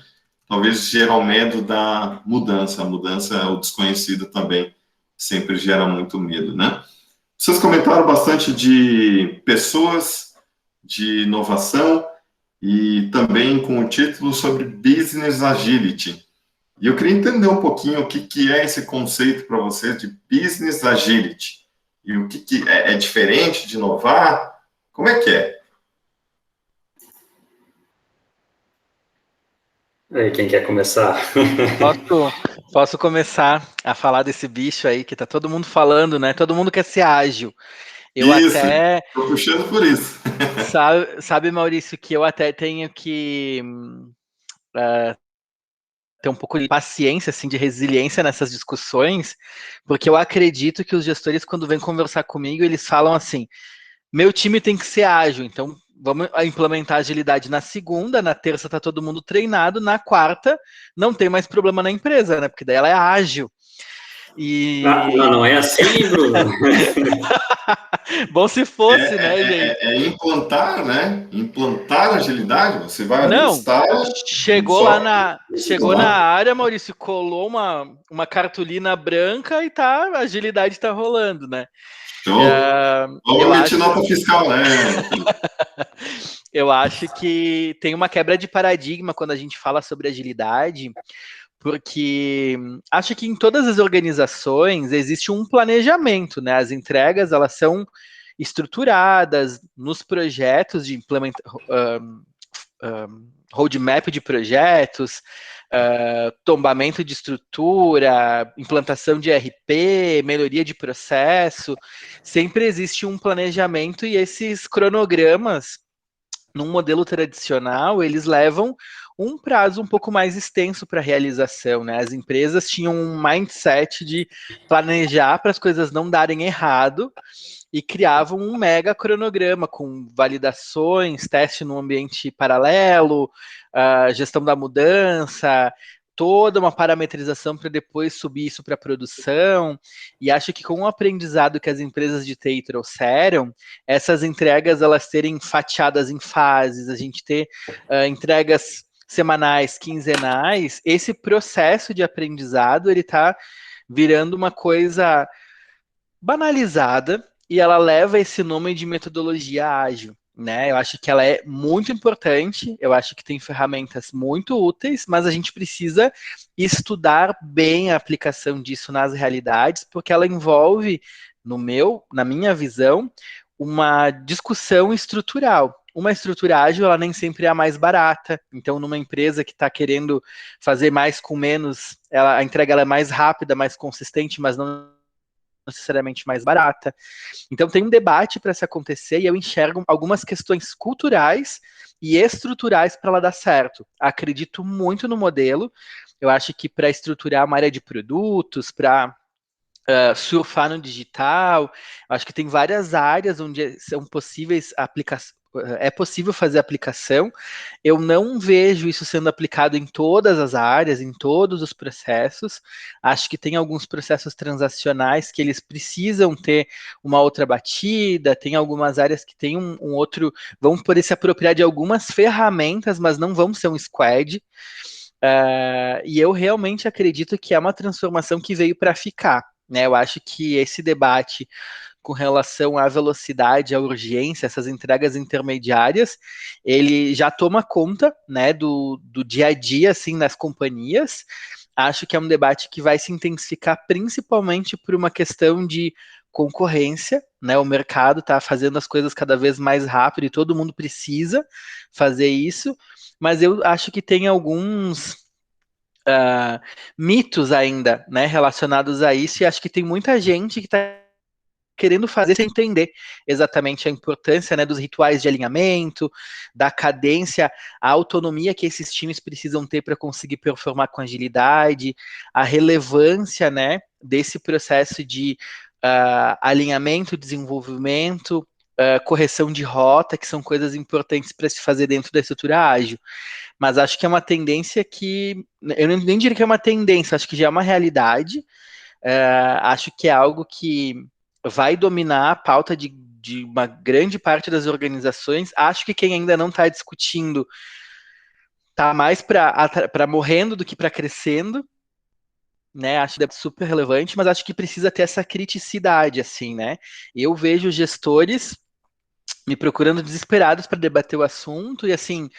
Talvez gera o medo da mudança. A mudança, o desconhecido também sempre gera muito medo, né? Vocês comentaram bastante de pessoas, de inovação, e também com o título sobre Business Agility. E eu queria entender um pouquinho o que é esse conceito para você de Business Agility. E o que é diferente de inovar? Como é que é? Aí, quem quer começar? Posso começar a falar desse bicho aí que tá todo mundo falando, né? Todo mundo quer ser ágil. Eu Isso, até... estou puxando por isso. Sabe, Maurício, que eu até tenho que ter um pouco de paciência, assim, de resiliência nessas discussões, porque eu acredito que os gestores, quando vêm conversar comigo, eles falam assim, meu time tem que ser ágil, então vamos implementar agilidade na segunda, na terça tá todo mundo treinado, na quarta não tem mais problema na empresa, né? Porque daí ela é ágil. E... Não é assim, Bruno. Bom se fosse, né, gente? Implantar, né? Implantar agilidade. Você vai ali, Não, instala. chegou na área, Maurício, colou uma cartolina branca e a agilidade tá rolando, né? Vamos emitir nota fiscal, né? Eu acho que tem uma quebra de paradigma quando a gente fala sobre agilidade, porque acho que em todas as organizações existe um planejamento, né? As entregas, elas são estruturadas nos projetos de roadmap de projetos, tombamento de estrutura, implantação de ERP, melhoria de processo. Sempre existe um planejamento e esses cronogramas, num modelo tradicional, eles levam um prazo um pouco mais extenso para a realização, né? As empresas tinham um mindset de planejar para as coisas não darem errado e criavam um mega cronograma com validações, teste no ambiente paralelo, gestão da mudança, toda uma parametrização para depois subir isso para produção. E acho que com o aprendizado que as empresas de TI trouxeram, essas entregas elas serem fatiadas em fases, a gente ter entregas semanais, quinzenais, esse processo de aprendizado ele está virando uma coisa banalizada e ela leva esse nome de metodologia ágil, né? Eu acho que ela é muito importante, eu acho que tem ferramentas muito úteis, mas a gente precisa estudar bem a aplicação disso nas realidades, porque ela envolve, na minha visão, uma discussão estrutural. Uma estrutura ágil, ela nem sempre é a mais barata. Então, numa empresa que está querendo fazer mais com menos, a entrega ela é mais rápida, mais consistente, mas não necessariamente mais barata. Então, tem um debate para se acontecer e eu enxergo algumas questões culturais e estruturais para ela dar certo. Acredito muito no modelo. Eu acho que para estruturar uma área de produtos, para surfar no digital, acho que tem várias áreas onde são possíveis aplicações. É possível fazer aplicação. Eu não vejo isso sendo aplicado em todas as áreas, em todos os processos. Acho que tem alguns processos transacionais que eles precisam ter uma outra batida, tem algumas áreas que tem um outro, vão poder se apropriar de algumas ferramentas, mas não vão ser um squad. E eu realmente acredito que é uma transformação que veio para ficar, né? Eu acho que esse debate com relação à velocidade, à urgência, essas entregas intermediárias, ele já toma conta, né, do dia a dia, assim, nas companhias. Acho que é um debate que vai se intensificar principalmente por uma questão de concorrência, né? O mercado está fazendo as coisas cada vez mais rápido e todo mundo precisa fazer isso, mas eu acho que tem alguns mitos ainda, né, relacionados a isso, e acho que tem muita gente que está querendo fazer sem entender exatamente a importância, né, dos rituais de alinhamento, da cadência, a autonomia que esses times precisam ter para conseguir performar com agilidade, a relevância, né, desse processo de alinhamento, desenvolvimento, correção de rota, que são coisas importantes para se fazer dentro da estrutura ágil. Mas acho que é uma tendência que, eu nem diria que é uma tendência, acho que já é uma realidade, acho que é algo que vai dominar a pauta de uma grande parte das organizações. Acho que quem ainda não está discutindo está mais para morrendo do que para crescendo, né? Acho que é super relevante, mas acho que precisa ter essa criticidade, assim, né? Eu vejo gestores me procurando desesperados para debater o assunto e, assim,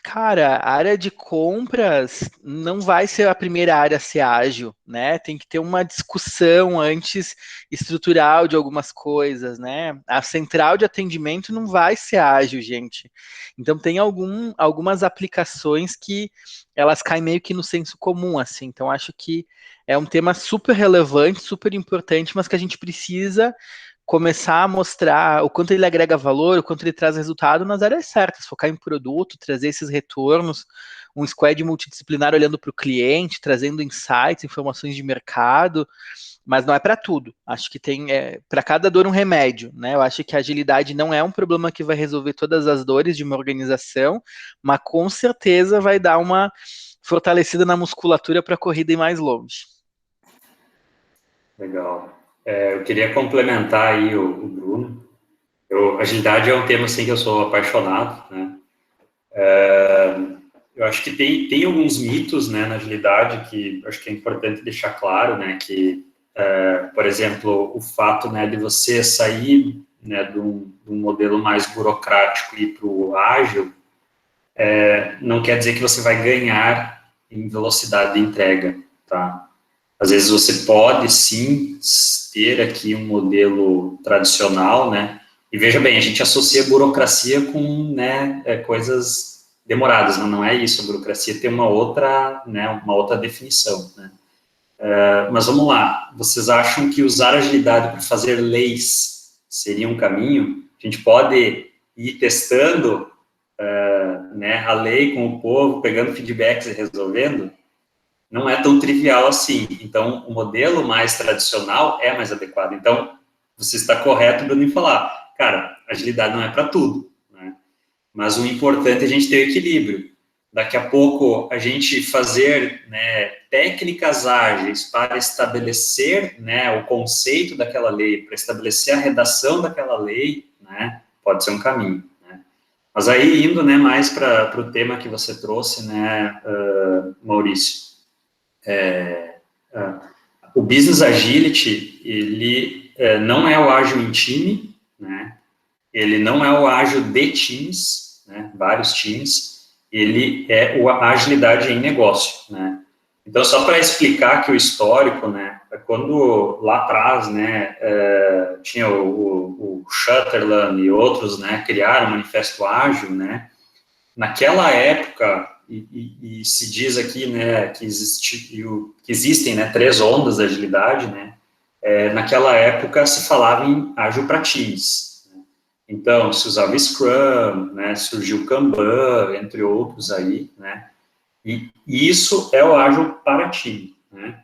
cara, a área de compras não vai ser a primeira área a ser ágil, né? Tem que ter uma discussão antes estrutural de algumas coisas, né? A central de atendimento não vai ser ágil, gente. Então tem algumas aplicações que elas caem meio que no senso comum, assim. Então acho que é um tema super relevante, super importante, mas que a gente precisa começar a mostrar o quanto ele agrega valor, o quanto ele traz resultado nas áreas certas, focar em produto, trazer esses retornos, um squad multidisciplinar olhando para o cliente, trazendo insights, informações de mercado, mas não é para tudo. Acho que tem para cada dor um remédio, né? Eu acho que a agilidade não é um problema que vai resolver todas as dores de uma organização, mas com certeza vai dar uma fortalecida na musculatura para a corrida ir mais longe. Legal. Eu queria complementar aí o Bruno. Agilidade é um tema, assim, que eu sou apaixonado, né? Eu acho que tem alguns mitos, né, na agilidade que eu acho que é importante deixar claro, né, que, por exemplo, o fato, né, de você sair, né, de um modelo mais burocrático e ir para o ágil, não quer dizer que você vai ganhar em velocidade de entrega, tá? Às vezes você pode, sim, ter aqui um modelo tradicional, né? E veja bem, a gente associa burocracia com, né, coisas demoradas, mas não é isso. A burocracia tem uma outra, né, uma outra definição, né? Mas vamos lá. Vocês acham que usar agilidade para fazer leis seria um caminho? A gente pode ir testando, né, a lei com o povo, pegando feedbacks e resolvendo? Não é tão trivial assim. Então, o modelo mais tradicional é mais adequado. Então, você está correto, Bruno, em falar, cara, agilidade não é para tudo, né? Mas o importante é a gente ter equilíbrio. Daqui a pouco, a gente fazer, né, técnicas ágeis para estabelecer, né, o conceito daquela lei, para estabelecer a redação daquela lei, né, pode ser um caminho, né? Mas aí, indo, né, mais para o tema que você trouxe, né, Maurício, o Business Agility, ele não é o ágil em time, né? Ele não é o ágil de times, né? Vários times, ele é a agilidade em negócio, né? Então, só para explicar que o histórico, né, quando lá atrás, né, tinha o Sutherland e outros, né, criaram o Manifesto Ágil, né, naquela época, e se diz aqui, né, que existem, né, 3 ondas da agilidade, né, naquela época se falava em ágil para times, né? Então, se usava Scrum, né, surgiu o Kanban, entre outros aí, né, e isso é o ágil para time, né.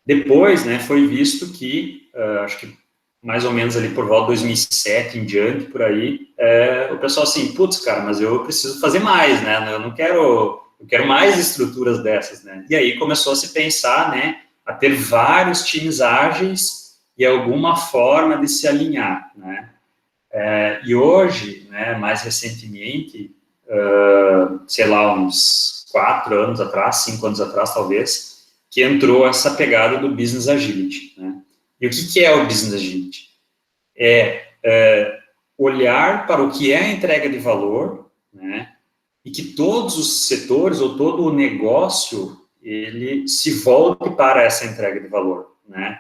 Depois, né, foi visto que, acho que mais ou menos ali por volta de 2007 em diante, por aí, o pessoal assim, putz, cara, mas eu preciso fazer mais, né, eu quero mais estruturas dessas, né, e aí começou a se pensar, né, a ter vários times ágeis e alguma forma de se alinhar, né, e hoje, né, mais recentemente, sei lá, uns 4 anos atrás, 5 anos atrás, talvez, que entrou essa pegada do Business Agility, né? E o que é o Business Agility? Olhar para o que é a entrega de valor, né? E que todos os setores ou todo o negócio, ele se volte para essa entrega de valor, né?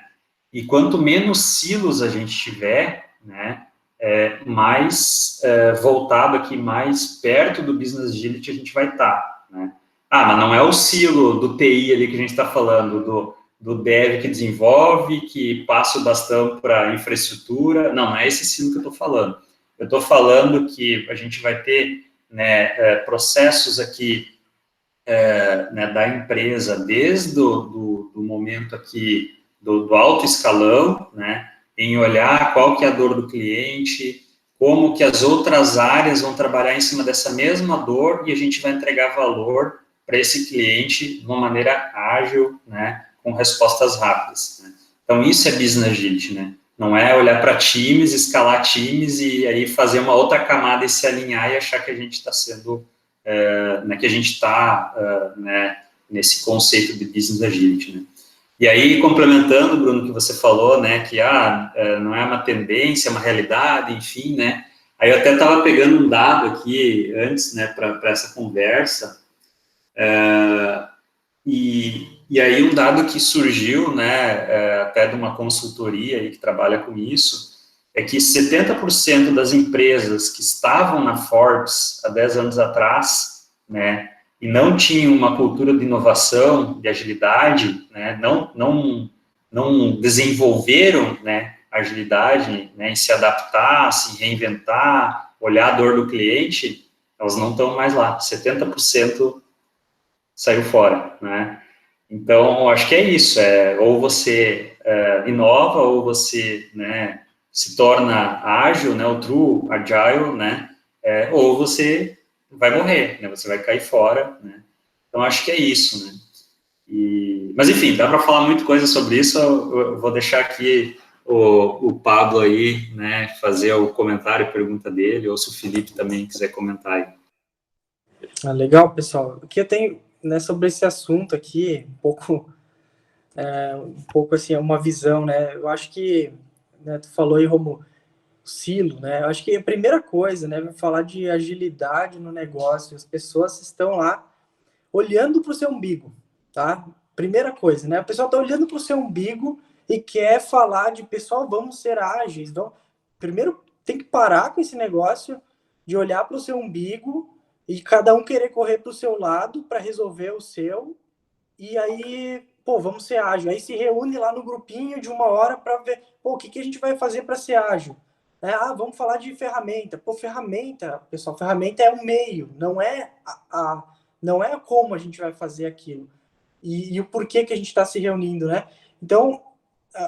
E quanto menos silos a gente tiver, né, mais voltado aqui, mais perto do Business Agility a gente vai estar, né? Mas não é o silo do TI ali que a gente está falando, do dev que desenvolve, que passa o bastão para a infraestrutura. Não é esse silo que eu estou falando. Eu estou falando que a gente vai ter, né, processos aqui, né, da empresa, desde do momento aqui do alto escalão, né, em olhar qual que é a dor do cliente, como que as outras áreas vão trabalhar em cima dessa mesma dor e a gente vai entregar valor para esse cliente de uma maneira ágil, né, com respostas rápidas, né? Então, isso é Business Agility, né? Não é olhar para times, escalar times e aí fazer uma outra camada e se alinhar e achar que a gente está sendo, né, que a gente está, né, nesse conceito de Business Agility, né? E aí, complementando, Bruno, que você falou, né, que não é uma tendência, é uma realidade, enfim, né? Aí eu até estava pegando um dado aqui antes, né, para essa conversa, e aí um dado que surgiu, né, até de uma consultoria aí que trabalha com isso, é que 70% das empresas que estavam na Forbes há 10 anos atrás, né, e não tinham uma cultura de inovação, de agilidade, né, não desenvolveram, né, agilidade, né, em se adaptar, se reinventar, olhar a dor do cliente, elas não estão mais lá. 70% saiu fora, né? Então, acho que é isso, ou você inova, ou você, né, se torna ágil, né, o true agile, né, ou você vai morrer, né, você vai cair fora, né? Então, acho que é isso, né? Mas, enfim, dá para falar muita coisa sobre isso, eu vou deixar aqui o Pablo aí, né, fazer o comentário, pergunta dele, ou se o Felipe também quiser comentar aí. Legal, pessoal. Aqui eu tenho, né, sobre esse assunto aqui, um pouco assim, uma visão, né? Eu acho que, né, tu falou aí, Romulo, silo, né? Eu acho que a primeira coisa, né, falar de agilidade no negócio, as pessoas estão lá olhando para o seu umbigo, tá? Primeira coisa, né? O pessoal está olhando para o seu umbigo e quer falar de, pessoal, vamos ser ágeis. Primeiro, tem que parar com esse negócio de olhar para o seu umbigo e cada um querer correr para o seu lado para resolver o seu. E aí, pô, vamos ser ágil. Aí se reúne lá no grupinho de 1 hora para ver, pô, o que a gente vai fazer para ser ágil? Vamos falar de ferramenta. Pô, ferramenta, pessoal, ferramenta é o meio, não é não é como a gente vai fazer aquilo. E o porquê que a gente está se reunindo, né? Então,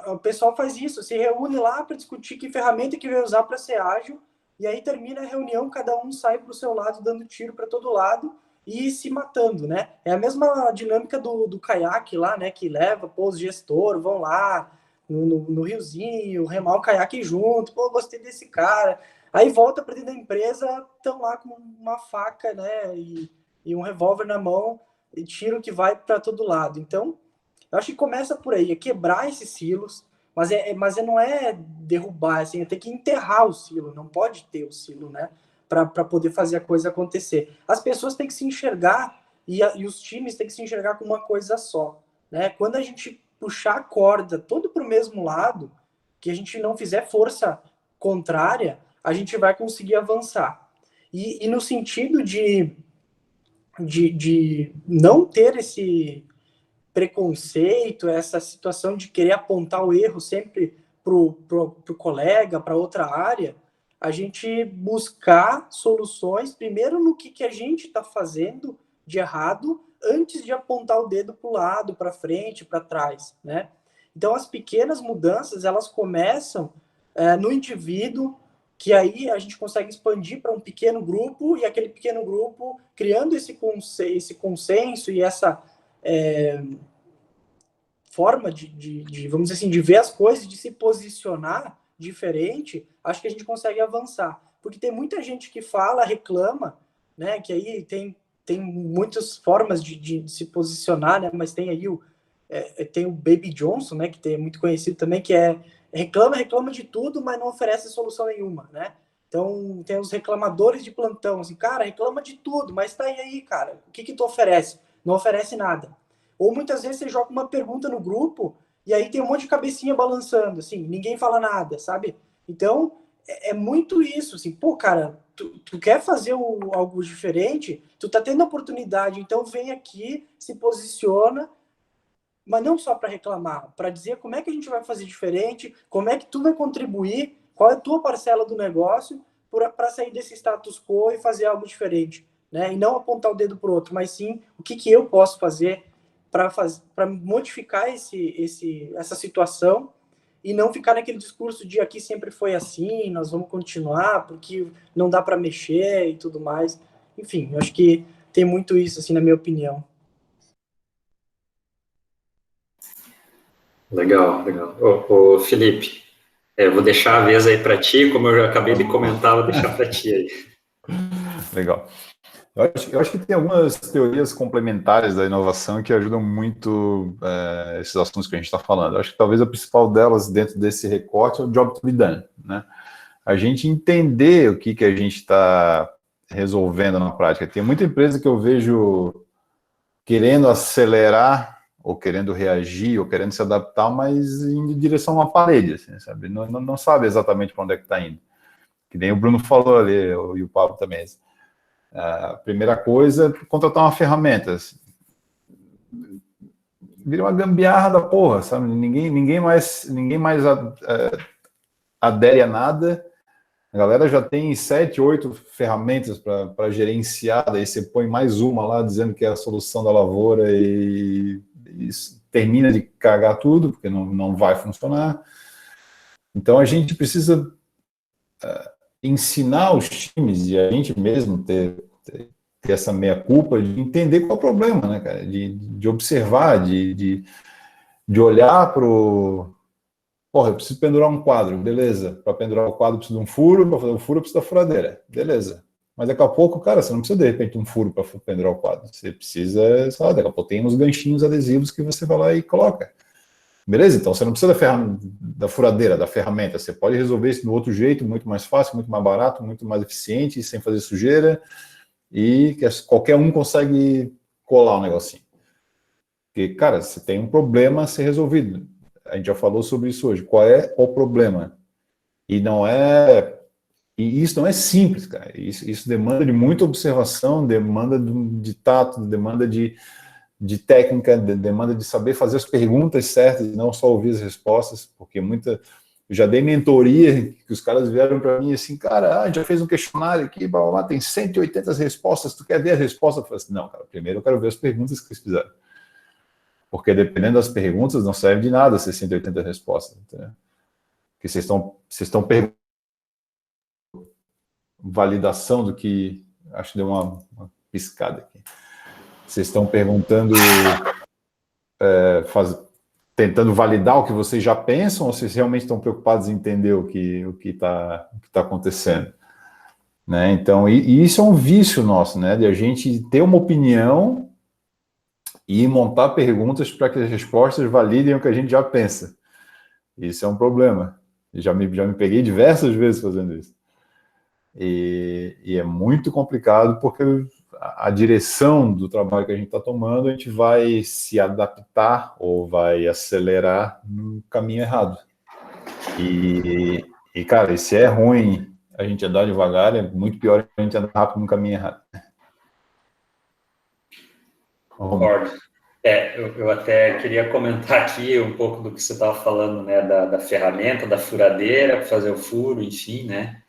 o pessoal faz isso, se reúne lá para discutir que ferramenta que vai usar para ser ágil, e aí termina a reunião, cada um sai para o seu lado, dando tiro para todo lado, e se matando, né? É a mesma dinâmica do caiaque lá, né? Que leva, pô, os gestores vão lá no riozinho, remar o caiaque junto, pô, gostei desse cara. Aí volta para dentro da empresa, estão lá com uma faca, né? E um revólver na mão, e tiro que vai para todo lado. Então, eu acho que começa por aí, é quebrar esses silos, mas não é derrubar, assim, é ter que enterrar o silo, não pode ter o silo, né? Para poder fazer a coisa acontecer. As pessoas têm que se enxergar e os times têm que se enxergar com uma coisa só, né? Quando a gente puxar a corda todo para o mesmo lado, que a gente não fizer força contrária, a gente vai conseguir avançar. E no sentido de não ter esse preconceito, essa situação de querer apontar o erro sempre pro colega, para outra área, a gente buscar soluções, primeiro no que a gente está fazendo de errado, antes de apontar o dedo para o lado, para frente, para trás, né? Então, as pequenas mudanças, elas começam no indivíduo, que aí a gente consegue expandir para um pequeno grupo, e aquele pequeno grupo, criando esse consenso e essa forma vamos dizer assim, de ver as coisas, de se posicionar diferente, acho que a gente consegue avançar. Porque tem muita gente que fala, reclama, né, que aí tem muitas formas de se posicionar, né, mas tem aí tem o Baby Johnson, né, que é muito conhecido também, que reclama de tudo, mas não oferece solução nenhuma, né? Então, tem os reclamadores de plantão, assim, cara, reclama de tudo, mas tá aí, cara, o que tu oferece? Não oferece nada. Ou muitas vezes você joga uma pergunta no grupo e aí tem um monte de cabecinha balançando, assim, ninguém fala nada, sabe? Então, é muito isso, assim, pô, cara, tu quer fazer algo diferente, tu tá tendo oportunidade, então vem aqui, se posiciona, mas não só para reclamar, para dizer como é que a gente vai fazer diferente, como é que tu vai contribuir, qual é a tua parcela do negócio para sair desse status quo e fazer algo diferente, né? E não apontar o dedo para o outro, mas sim o que eu posso fazer para modificar essa situação e não ficar naquele discurso de aqui sempre foi assim, nós vamos continuar porque não dá para mexer e tudo mais. Enfim, eu acho que tem muito isso, assim, na minha opinião. Legal, legal. Ô, Felipe, eu vou deixar a vez aí para ti, como eu já acabei de comentar, vou deixar para ti aí. Legal. Eu acho que tem algumas teorias complementares da inovação que ajudam muito esses assuntos que a gente está falando. Eu acho que talvez a principal delas dentro desse recorte é o job to be done, né? A gente entender o que a gente está resolvendo na prática. Tem muita empresa que eu vejo querendo acelerar ou querendo reagir, ou querendo se adaptar, mas indo em direção a uma parede, assim, sabe? Não sabe exatamente para onde é que está indo. Que nem o Bruno falou ali, e o Pablo também. A primeira coisa é contratar uma ferramenta. Vira uma gambiarra da porra, sabe? Ninguém mais adere a nada. A galera já tem 7, 8 ferramentas para gerenciar, daí você põe mais uma lá dizendo que é a solução da lavoura e termina de cagar tudo, porque não vai funcionar. Então a gente precisa ensinar os times e a gente mesmo ter essa meia-culpa de entender qual é o problema, né, cara? De observar, de olhar para o... Porra, eu preciso pendurar um quadro, beleza. Para pendurar o quadro, eu preciso de um furo, para fazer o furo, eu preciso da furadeira, beleza. Mas daqui a pouco, cara, você não precisa de repente um furo para pendurar o quadro. Você precisa, sei lá, daqui a pouco tem uns ganchinhos adesivos que você vai lá e coloca. Beleza? Então você não precisa da furadeira, da ferramenta. Você pode resolver isso do outro jeito, muito mais fácil, muito mais barato, muito mais eficiente, sem fazer sujeira. E que qualquer um consegue colar um negocinho. Porque, cara, você tem um problema a ser resolvido. a gente já falou sobre isso hoje, qual é o problema? E isso não é simples, cara. Isso demanda de muita observação, demanda de tato, demanda de técnica, demanda de saber fazer as perguntas certas e não só ouvir as respostas, porque eu já dei mentoria, que os caras vieram para mim assim, cara, a gente já fez um questionário aqui, blá, blá, blá, tem 180 respostas, tu quer ver a resposta? Eu falei assim, não, cara, primeiro eu quero ver as perguntas que eles fizeram. Porque dependendo das perguntas, não serve de nada ser 180 respostas, entendeu? Porque vocês estão perguntando validação do que... Acho que deu uma piscada aqui. Vocês estão perguntando, tentando validar o que vocês já pensam, ou vocês realmente estão preocupados em entender o que tá acontecendo? Né? Então, e isso é um vício nosso, né? De a gente ter uma opinião e montar perguntas para que as respostas validem o que a gente já pensa. Isso é um problema. Já me peguei diversas vezes fazendo isso. E é muito complicado porque a direção do trabalho que a gente está tomando, a gente vai se adaptar ou vai acelerar no caminho errado. E cara, se é ruim a gente andar devagar, é muito pior a gente andar rápido no caminho errado. Concordo. Eu até queria comentar aqui um pouco do que você estava falando, né, da ferramenta, da furadeira para fazer o furo, enfim, né?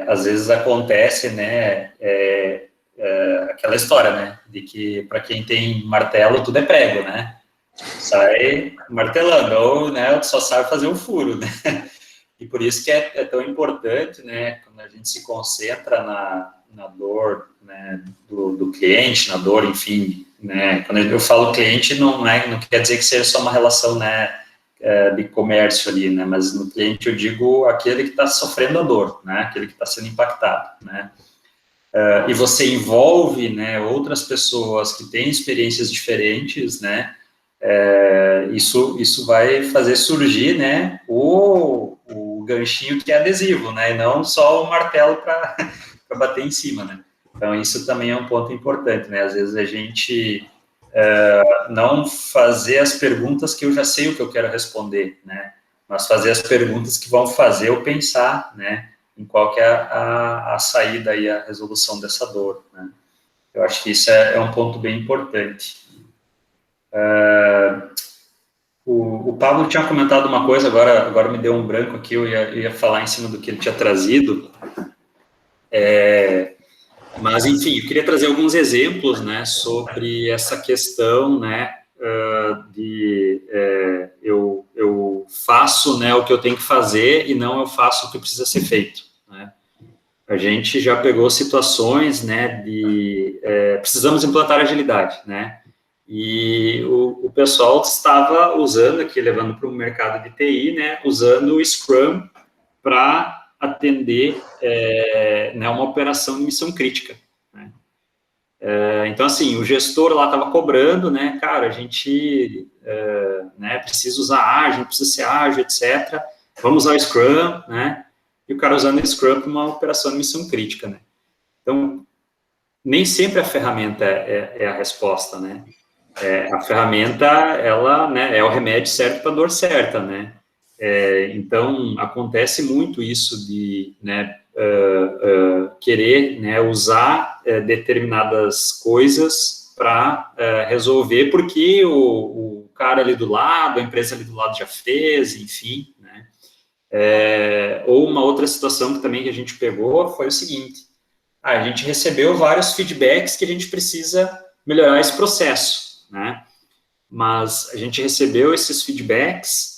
Às vezes acontece, né, aquela história, né, de que para quem tem martelo tudo é prego, né? Sai martelando, ou, né, só sabe fazer um furo, né? E por isso que é tão importante, né, quando a gente se concentra na dor, né, do cliente, na dor, enfim, né, quando eu falo cliente, não quer dizer que seja só uma relação, né, de comércio ali, né, mas no cliente eu digo aquele que está sofrendo a dor, né, aquele que está sendo impactado, né, e você envolve, né, outras pessoas que têm experiências diferentes, né, isso vai fazer surgir, né, o ganchinho que é adesivo, né, e não só o martelo para bater em cima, né. Então, isso também é um ponto importante, né, às vezes a gente não fazer as perguntas que eu já sei o que eu quero responder, né, mas fazer as perguntas que vão fazer eu pensar, né, em qual que é a saída e a resolução dessa dor, né. Eu acho que isso é um ponto bem importante. O Pablo tinha comentado uma coisa, agora me deu um branco aqui, eu ia falar em cima do que ele tinha trazido, mas, enfim, eu queria trazer alguns exemplos, né, sobre essa questão, né, eu faço, né, o que eu tenho que fazer e não eu faço o que precisa ser feito, né. A gente já pegou situações, né, precisamos implantar agilidade, né, e o pessoal estava usando aqui, levando para o mercado de TI, né, usando o Scrum para atender né, uma operação de missão crítica, né. Então, assim, o gestor lá estava cobrando, né, cara, a gente né, precisa usar ágil, precisa ser ágil, etc. Vamos usar o Scrum, né, e o cara usando o Scrum para uma operação de missão crítica, né. Então, nem sempre a ferramenta é a resposta, né. A ferramenta, ela, né, é o remédio certo para a dor certa, né. Então, acontece muito isso de, né, querer, né, usar determinadas coisas para resolver, porque o cara ali do lado, a empresa ali do lado já fez, enfim, né. Ou uma outra situação que também que a gente pegou foi o seguinte: a gente recebeu vários feedbacks que a gente precisa melhorar esse processo, né, mas a gente recebeu esses feedbacks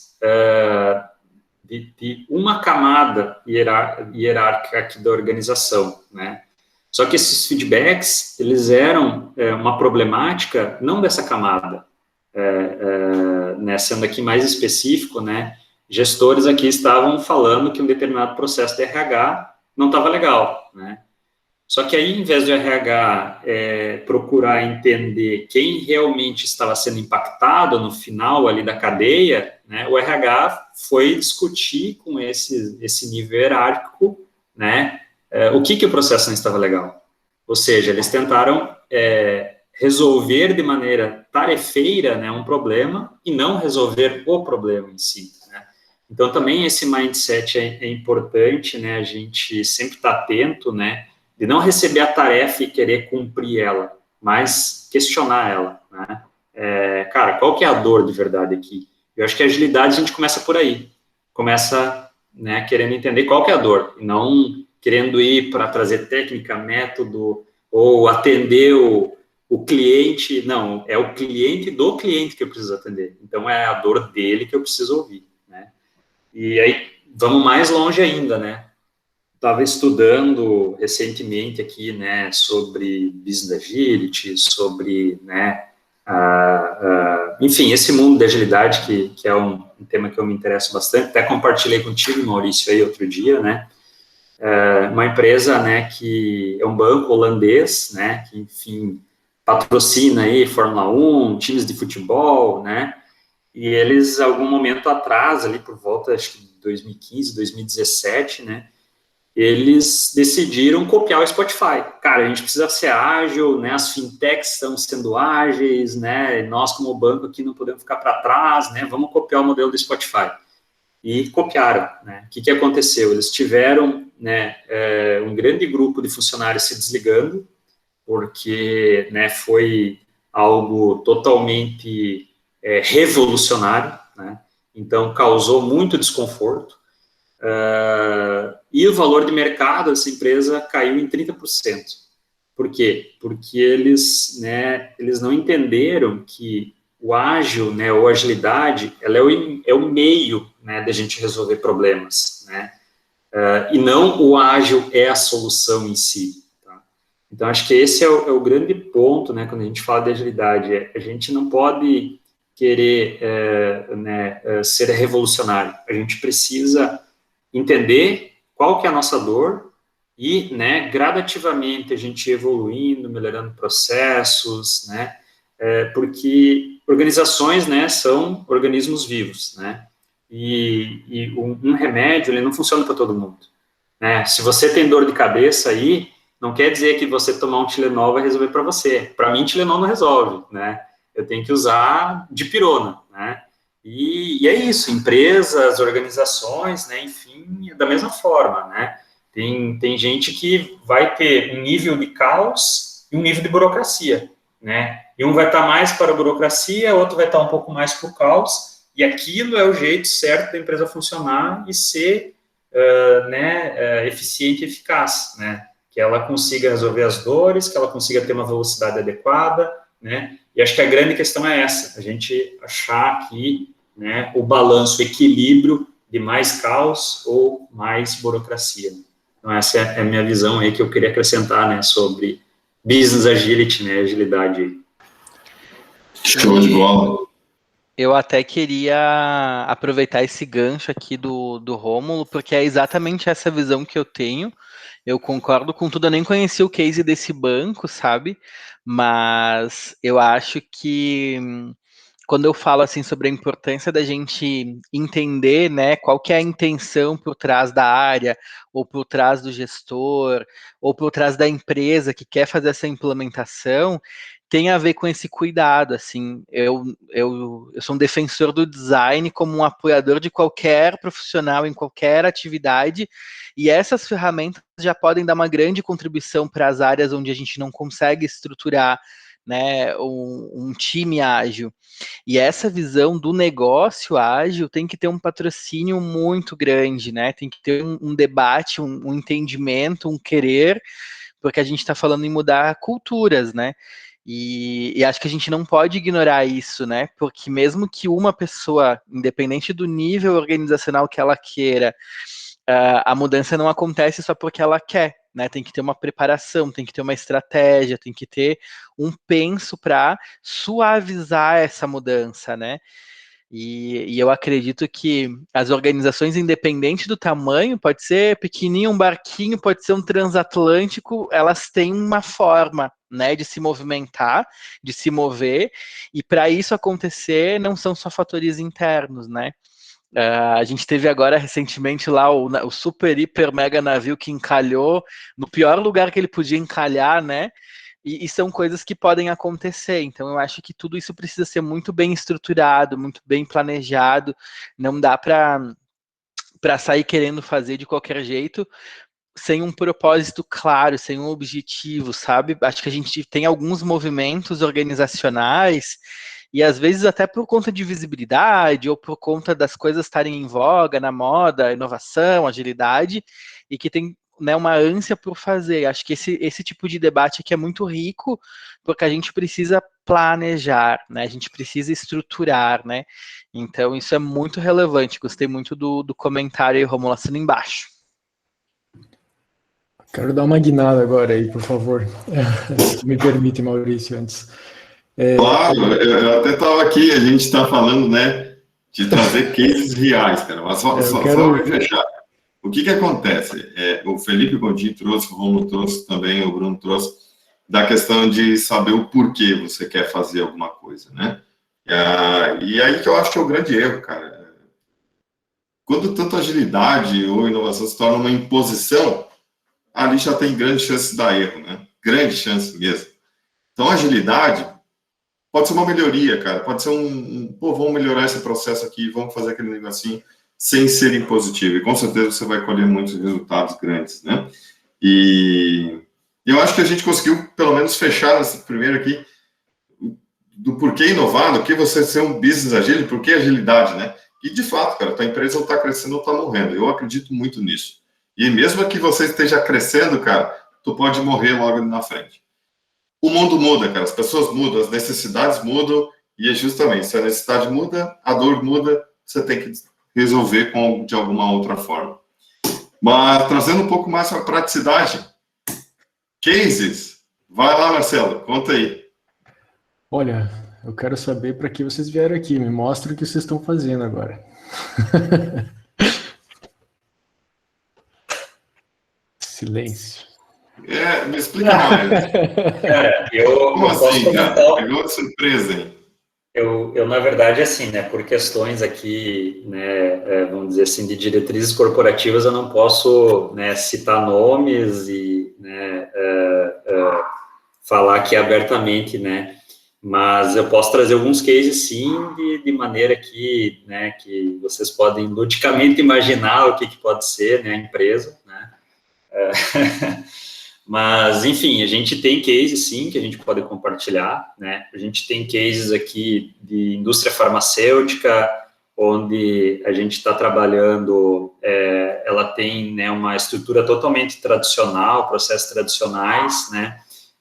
de uma camada hierárquica aqui da organização, né? Só que esses feedbacks, eles eram uma problemática não dessa camada, né, sendo aqui mais específico, né, gestores aqui estavam falando que um determinado processo de RH não estava legal, né? Só que aí, em vez do RH procurar entender quem realmente estava sendo impactado no final ali da cadeia, né, o RH foi discutir com esse nível hierárquico, né, o que o processo não estava legal. Ou seja, eles tentaram resolver de maneira tarefeira, né, um problema e não resolver o problema em si, né? Então, também esse mindset é importante, né, a gente sempre estar atento, né, de não receber a tarefa e querer cumprir ela, mas questionar ela, né? Cara, qual que é a dor de verdade aqui? Eu acho que a agilidade a gente começa por aí, começa, né, querendo entender qual que é a dor, e não querendo ir para trazer técnica, método, ou atender o cliente, não, é o cliente do cliente que eu preciso atender, então é a dor dele que eu preciso ouvir, né? E aí, vamos mais longe ainda, né? Estava estudando recentemente aqui, né, sobre Business Agility, sobre, né, enfim, esse mundo da agilidade, que é um tema que eu me interesso bastante, até compartilhei contigo, Maurício, aí outro dia, né, uma empresa, né, que é um banco holandês, né, que, enfim, patrocina aí Fórmula 1, times de futebol, né, e eles, algum momento atrás, ali por volta, acho que 2015, 2017, né, eles decidiram copiar o Spotify. Cara, a gente precisa ser ágil, né? As fintechs estão sendo ágeis, né? Nós, como banco aqui, não podemos ficar para trás, né? Vamos copiar o modelo do Spotify. E copiaram, né? O que aconteceu? Eles tiveram, né, um grande grupo de funcionários se desligando, porque, né, foi algo totalmente revolucionário, né? Então, causou muito desconforto. E o valor de mercado dessa empresa caiu em 30%. Por quê? Porque eles, né, eles não entenderam que o ágil, né, ou agilidade, ela é o meio, né, de a gente resolver problemas, né? E não o ágil é a solução em si. Tá? Então, acho que esse é o grande ponto, né, quando a gente fala de agilidade. A gente não pode querer ser revolucionário. A gente precisa entender qual que é a nossa dor e, né, gradativamente a gente evoluindo, melhorando processos, né, porque organizações, né, são organismos vivos, né, e um remédio, ele não funciona para todo mundo, né, se você tem dor de cabeça aí, não quer dizer que você tomar um Tilenol vai resolver para você, para mim Tilenol não resolve, né, eu tenho que usar dipirona, né, e é isso, empresas, organizações, né, enfim, da mesma forma, né, tem gente que vai ter um nível de caos e um nível de burocracia, né, e um vai estar mais para a burocracia, outro vai estar um pouco mais para o caos, e aquilo é o jeito certo da empresa funcionar e ser, eficiente e eficaz, né, que ela consiga resolver as dores, que ela consiga ter uma velocidade adequada, né, e acho que a grande questão é essa, a gente achar que, né, o balanço, o equilíbrio de mais caos ou mais burocracia. Então, essa é a minha visão aí que eu queria acrescentar, né, sobre Business Agility, né, agilidade. Show de bola. Eu até queria aproveitar esse gancho aqui do Rômulo, porque é exatamente essa visão que eu tenho. Eu concordo com tudo, eu nem conheci o case desse banco, sabe? Mas eu acho que quando eu falo assim sobre a importância da gente entender, né, qual que é a intenção por trás da área, ou por trás do gestor, ou por trás da empresa que quer fazer essa implementação, tem a ver com esse cuidado, assim, eu sou um defensor do design como um apoiador de qualquer profissional em qualquer atividade, e essas ferramentas já podem dar uma grande contribuição para as áreas onde a gente não consegue estruturar, né, um time ágil. E essa visão do negócio ágil tem que ter um patrocínio muito grande, né? Tem que ter um debate, um entendimento, um querer, porque a gente está falando em mudar culturas, né? E acho que a gente não pode ignorar isso, né? Porque mesmo que uma pessoa, independente do nível organizacional que ela queira, a mudança não acontece só porque ela quer, né? Tem que ter uma preparação, tem que ter uma estratégia, tem que ter um penso para suavizar essa mudança, né? E eu acredito que as organizações, independente do tamanho, pode ser pequenininho, um barquinho, pode ser um transatlântico, elas têm uma forma, né, de se movimentar, de se mover, e para isso acontecer, não são só fatores internos, né? A gente teve agora recentemente lá o super, hiper, mega navio que encalhou no pior lugar que ele podia encalhar, né? E são coisas que podem acontecer. Então, eu acho que tudo isso precisa ser muito bem estruturado, muito bem planejado. Não dá para sair querendo fazer de qualquer jeito, sem um propósito claro, sem um objetivo, sabe? Acho que a gente tem alguns movimentos organizacionais, e às vezes até por conta de visibilidade, ou por conta das coisas estarem em voga, na moda, inovação, agilidade, e que tem, né, uma ânsia por fazer. Acho que esse tipo de debate aqui é muito rico, porque a gente precisa planejar, né? A gente precisa estruturar, né? Então isso é muito relevante. Gostei muito do comentário aí, Romulo, assina embaixo. Quero dar uma guinada agora aí, por favor. Se me permite, Maurício, antes. Claro, eu até estava aqui, a gente está falando, né, de trazer cases reais, cara, mas só para fechar. O que acontece? O Felipe Godin trouxe, o Romulo trouxe também, o Bruno trouxe, da questão de saber o porquê você quer fazer alguma coisa, né? E aí que eu acho que é o grande erro, cara. Quando tanta agilidade ou inovação se torna uma imposição, ali já tem grande chance de dar erro, né? Grande chance mesmo. Então, agilidade pode ser uma melhoria, cara. Pode ser pô, vamos melhorar esse processo aqui, vamos fazer aquele negocinho sem ser impositivo. E com certeza você vai colher muitos resultados grandes, né? E eu acho que a gente conseguiu, pelo menos, fechar nessa primeira aqui, do porquê inovar, do que você ser um business agile, por que agilidade, né? E, de fato, cara, tua empresa ou está crescendo ou está morrendo. Eu acredito muito nisso. E mesmo que você esteja crescendo, cara, tu pode morrer logo ali na frente. O mundo muda, cara, as pessoas mudam, as necessidades mudam, e é justamente, se a necessidade muda, a dor muda, você tem que resolver de alguma outra forma. Mas, trazendo um pouco mais para a praticidade, cases, vai lá, Marcelo, conta aí. Olha, eu quero saber para que vocês vieram aqui, me mostra o que vocês estão fazendo agora. Silêncio. Me explica mais. Eu Como posso assim, comentar. cara? Pegou de surpresa, hein? Eu, na verdade, assim, né, por questões aqui, né, vamos dizer assim, de diretrizes corporativas, eu não posso, né, citar nomes e, né, falar aqui abertamente, né, mas eu posso trazer alguns cases, sim, de maneira que, né, que vocês podem ludicamente imaginar o que pode ser, né, a empresa, né. Mas, enfim, a gente tem cases, sim, que a gente pode compartilhar, né? A gente tem cases aqui de indústria farmacêutica, onde a gente está trabalhando, ela tem, né, uma estrutura totalmente tradicional, processos tradicionais, né?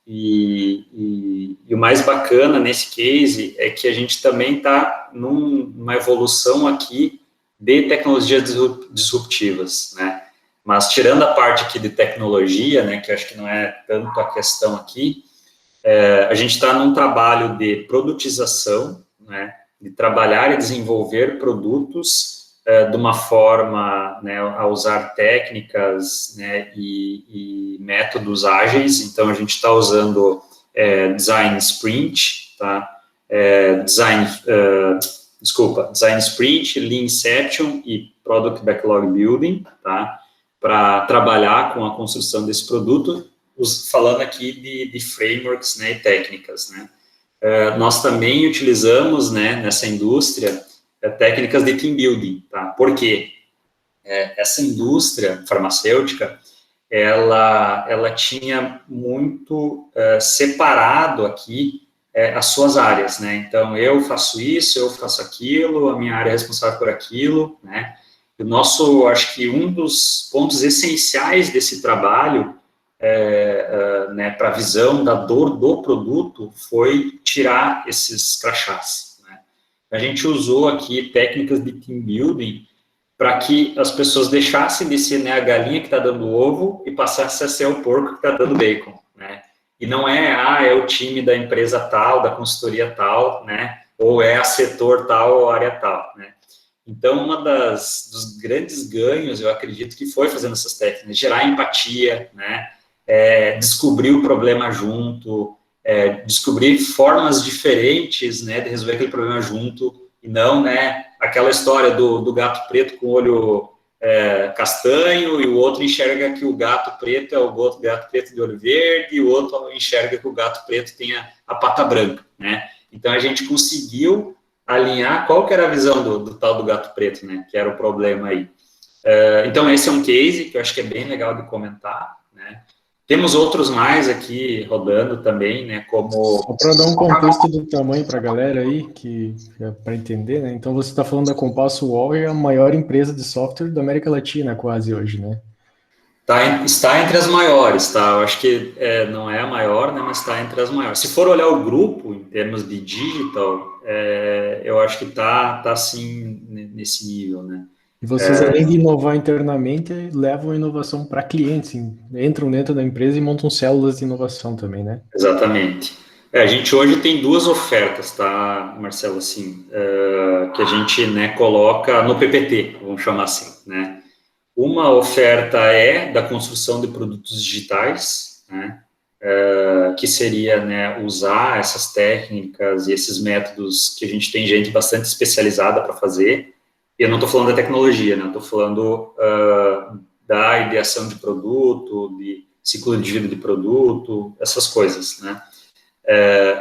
E o mais bacana nesse case é que a gente também está numa evolução aqui de tecnologias disruptivas, né? Mas tirando a parte aqui de tecnologia, né, que eu acho que não é tanto a questão aqui, a gente está num trabalho de produtização, né, de trabalhar e desenvolver produtos de uma forma, né, a usar técnicas, né, e métodos ágeis. Então, a gente está usando Design Sprint, tá? Design Sprint, Lean Inception e Product Backlog Building, tá? Para trabalhar com a construção desse produto, falando aqui de frameworks, né, e técnicas, né. Nós também utilizamos, né, nessa indústria, técnicas de team building, tá? Por quê? Essa indústria farmacêutica, ela tinha muito separado aqui as suas áreas, né. Então, eu faço isso, eu faço aquilo, a minha área é responsável por aquilo, né. O nosso, acho que um dos pontos essenciais desse trabalho, né, para a visão da dor do produto, foi tirar esses crachás, né. A gente usou aqui técnicas de team building para que as pessoas deixassem de ser, né, a galinha que está dando ovo e passassem a ser o porco que está dando bacon, né. E não é o time da empresa tal, da consultoria tal, né, ou a setor tal ou área tal, né. Então, dos grandes ganhos, eu acredito que foi fazendo essas técnicas, gerar empatia, né, descobrir o problema junto, descobrir formas diferentes, né, de resolver aquele problema junto, e não, né, aquela história do gato preto com olho castanho, e o outro enxerga que o gato preto é o gato preto de olho verde, e o outro enxerga que o gato preto tem a pata branca, né? Então, a gente conseguiu alinhar qual que era a visão do tal do gato preto, né? Que era o problema aí. Então, esse é um case que eu acho que é bem legal de comentar, né? Temos outros mais aqui rodando também, né? Como... Só para dar um contexto do tamanho para a galera aí, para entender, né? Então, você está falando da Compasso UOL, é a maior empresa de software da América Latina quase hoje, né? Está entre as maiores, tá? Eu acho que não é a maior, né? Mas está entre as maiores. Se for olhar o grupo, em termos de digital, eu acho que tá assim, nesse nível, né? E vocês, além de inovar internamente, levam a inovação para clientes, entram dentro da empresa e montam células de inovação também, né? Exatamente. A gente hoje tem duas ofertas, tá, Marcelo, assim, que a gente, né, coloca no PPT, vamos chamar assim, né? Uma oferta é da construção de produtos digitais, né, que seria, né, usar essas técnicas e esses métodos que a gente tem gente bastante especializada para fazer. E eu não estou falando da tecnologia, né, estou falando da ideação de produto, de ciclo de vida de produto, essas coisas, né.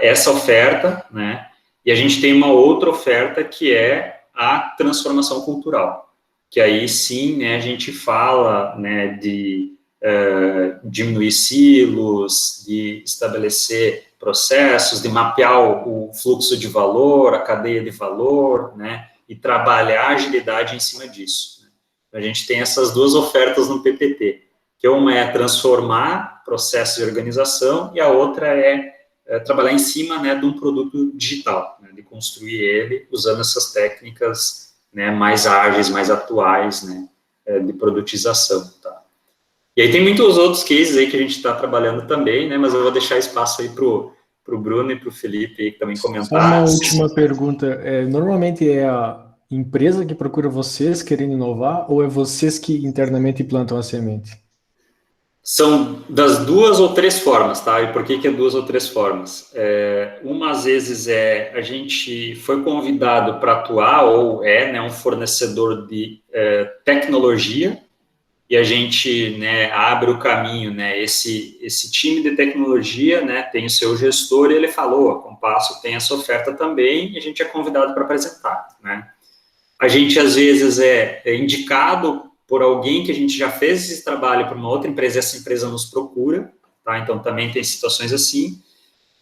Essa oferta, né, e a gente tem uma outra oferta que é a transformação cultural, que aí sim, né, a gente fala, né, de diminuir silos, de estabelecer processos, de mapear o fluxo de valor, a cadeia de valor, né, e trabalhar a agilidade em cima disso. Né. A gente tem essas duas ofertas no PPT, que uma é transformar processos de organização e a outra é trabalhar em cima, né, de um produto digital, né, de construir ele usando essas técnicas, né, mais ágeis, mais atuais, né, de produtização, tá? E aí tem muitos outros cases aí que a gente está trabalhando também, né, mas eu vou deixar espaço aí para o Bruno e para o Felipe aí que também comentar. Só uma última pergunta, normalmente é a empresa que procura vocês querendo inovar ou é vocês que internamente plantam a semente? São das duas ou três formas, tá? E por que é duas ou três formas? Uma, às vezes, a gente foi convidado para atuar, ou né, um fornecedor de tecnologia, e a gente, né, abre o caminho, né, esse time de tecnologia, né, tem o seu gestor, e ele falou, a Compasso tem essa oferta também, e a gente é convidado para apresentar, né? A gente, às vezes, é indicado por alguém que a gente já fez esse trabalho para uma outra empresa, essa empresa nos procura, tá? Então, também tem situações assim.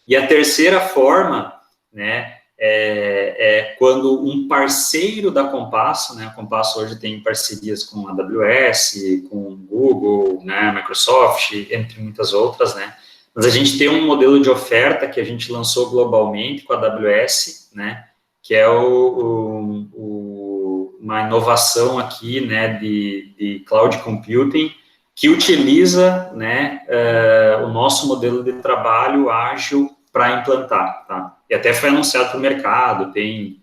E a terceira forma, né, é quando um parceiro da Compasso, né, a Compasso hoje tem parcerias com a AWS, com Google, né, Microsoft, entre muitas outras, né, mas a gente tem um modelo de oferta que a gente lançou globalmente com a AWS, né, que é uma inovação aqui, né, de cloud computing, que utiliza, né, o nosso modelo de trabalho ágil para implantar, tá? E até foi anunciado para o mercado, tem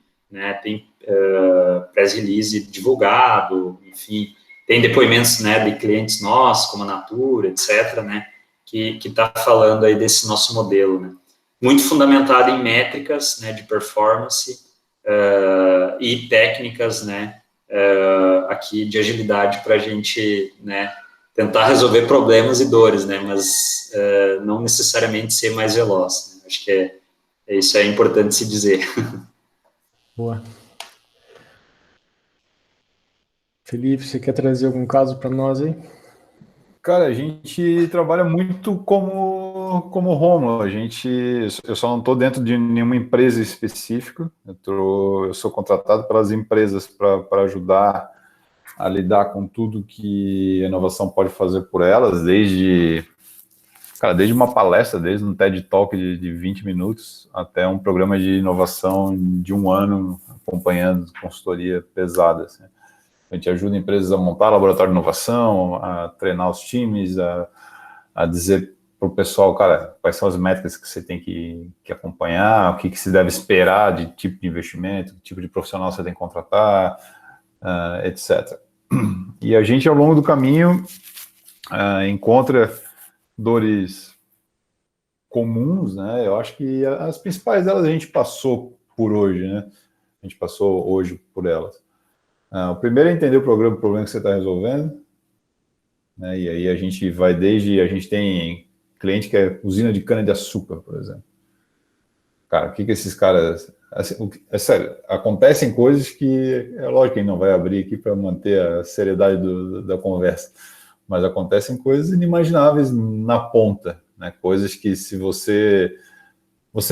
press release divulgado, enfim, tem depoimentos, né, de clientes nossos, como a Natura, etc., né, que está falando aí desse nosso modelo, né? Muito fundamentado em métricas, né, de performance, e técnicas, né, aqui de agilidade para a gente, né, tentar resolver problemas e dores, né, mas não necessariamente ser mais veloz. Né? Acho que isso é importante se dizer. Boa. Felipe, você quer trazer algum caso para nós aí? Cara, a gente trabalha muito como Rômulo. Eu só não estou dentro de nenhuma empresa específica. Eu sou contratado pelas empresas para ajudar a lidar com tudo que a inovação pode fazer por elas, desde uma palestra, desde um TED Talk de 20 minutos até um programa de inovação de 1 ano, acompanhando consultoria pesada, assim. A gente ajuda empresas a montar laboratório de inovação, a treinar os times, a dizer para o pessoal, cara, quais são as métricas que você tem que acompanhar, o que se deve esperar de tipo de investimento, que tipo de profissional você tem que contratar, etc. E a gente, ao longo do caminho, encontra dores comuns, né? Eu acho que as principais delas a gente passou por hoje, né? A gente passou hoje por elas. O primeiro é entender o problema que você está resolvendo, né? E aí a gente vai a gente tem cliente que é usina de cana-de-açúcar, por exemplo. Cara, o que esses caras... Assim, é sério, acontecem coisas que... É lógico que a gente não vai abrir aqui para manter a seriedade da conversa, mas acontecem coisas inimagináveis na ponta, né? Coisas que se você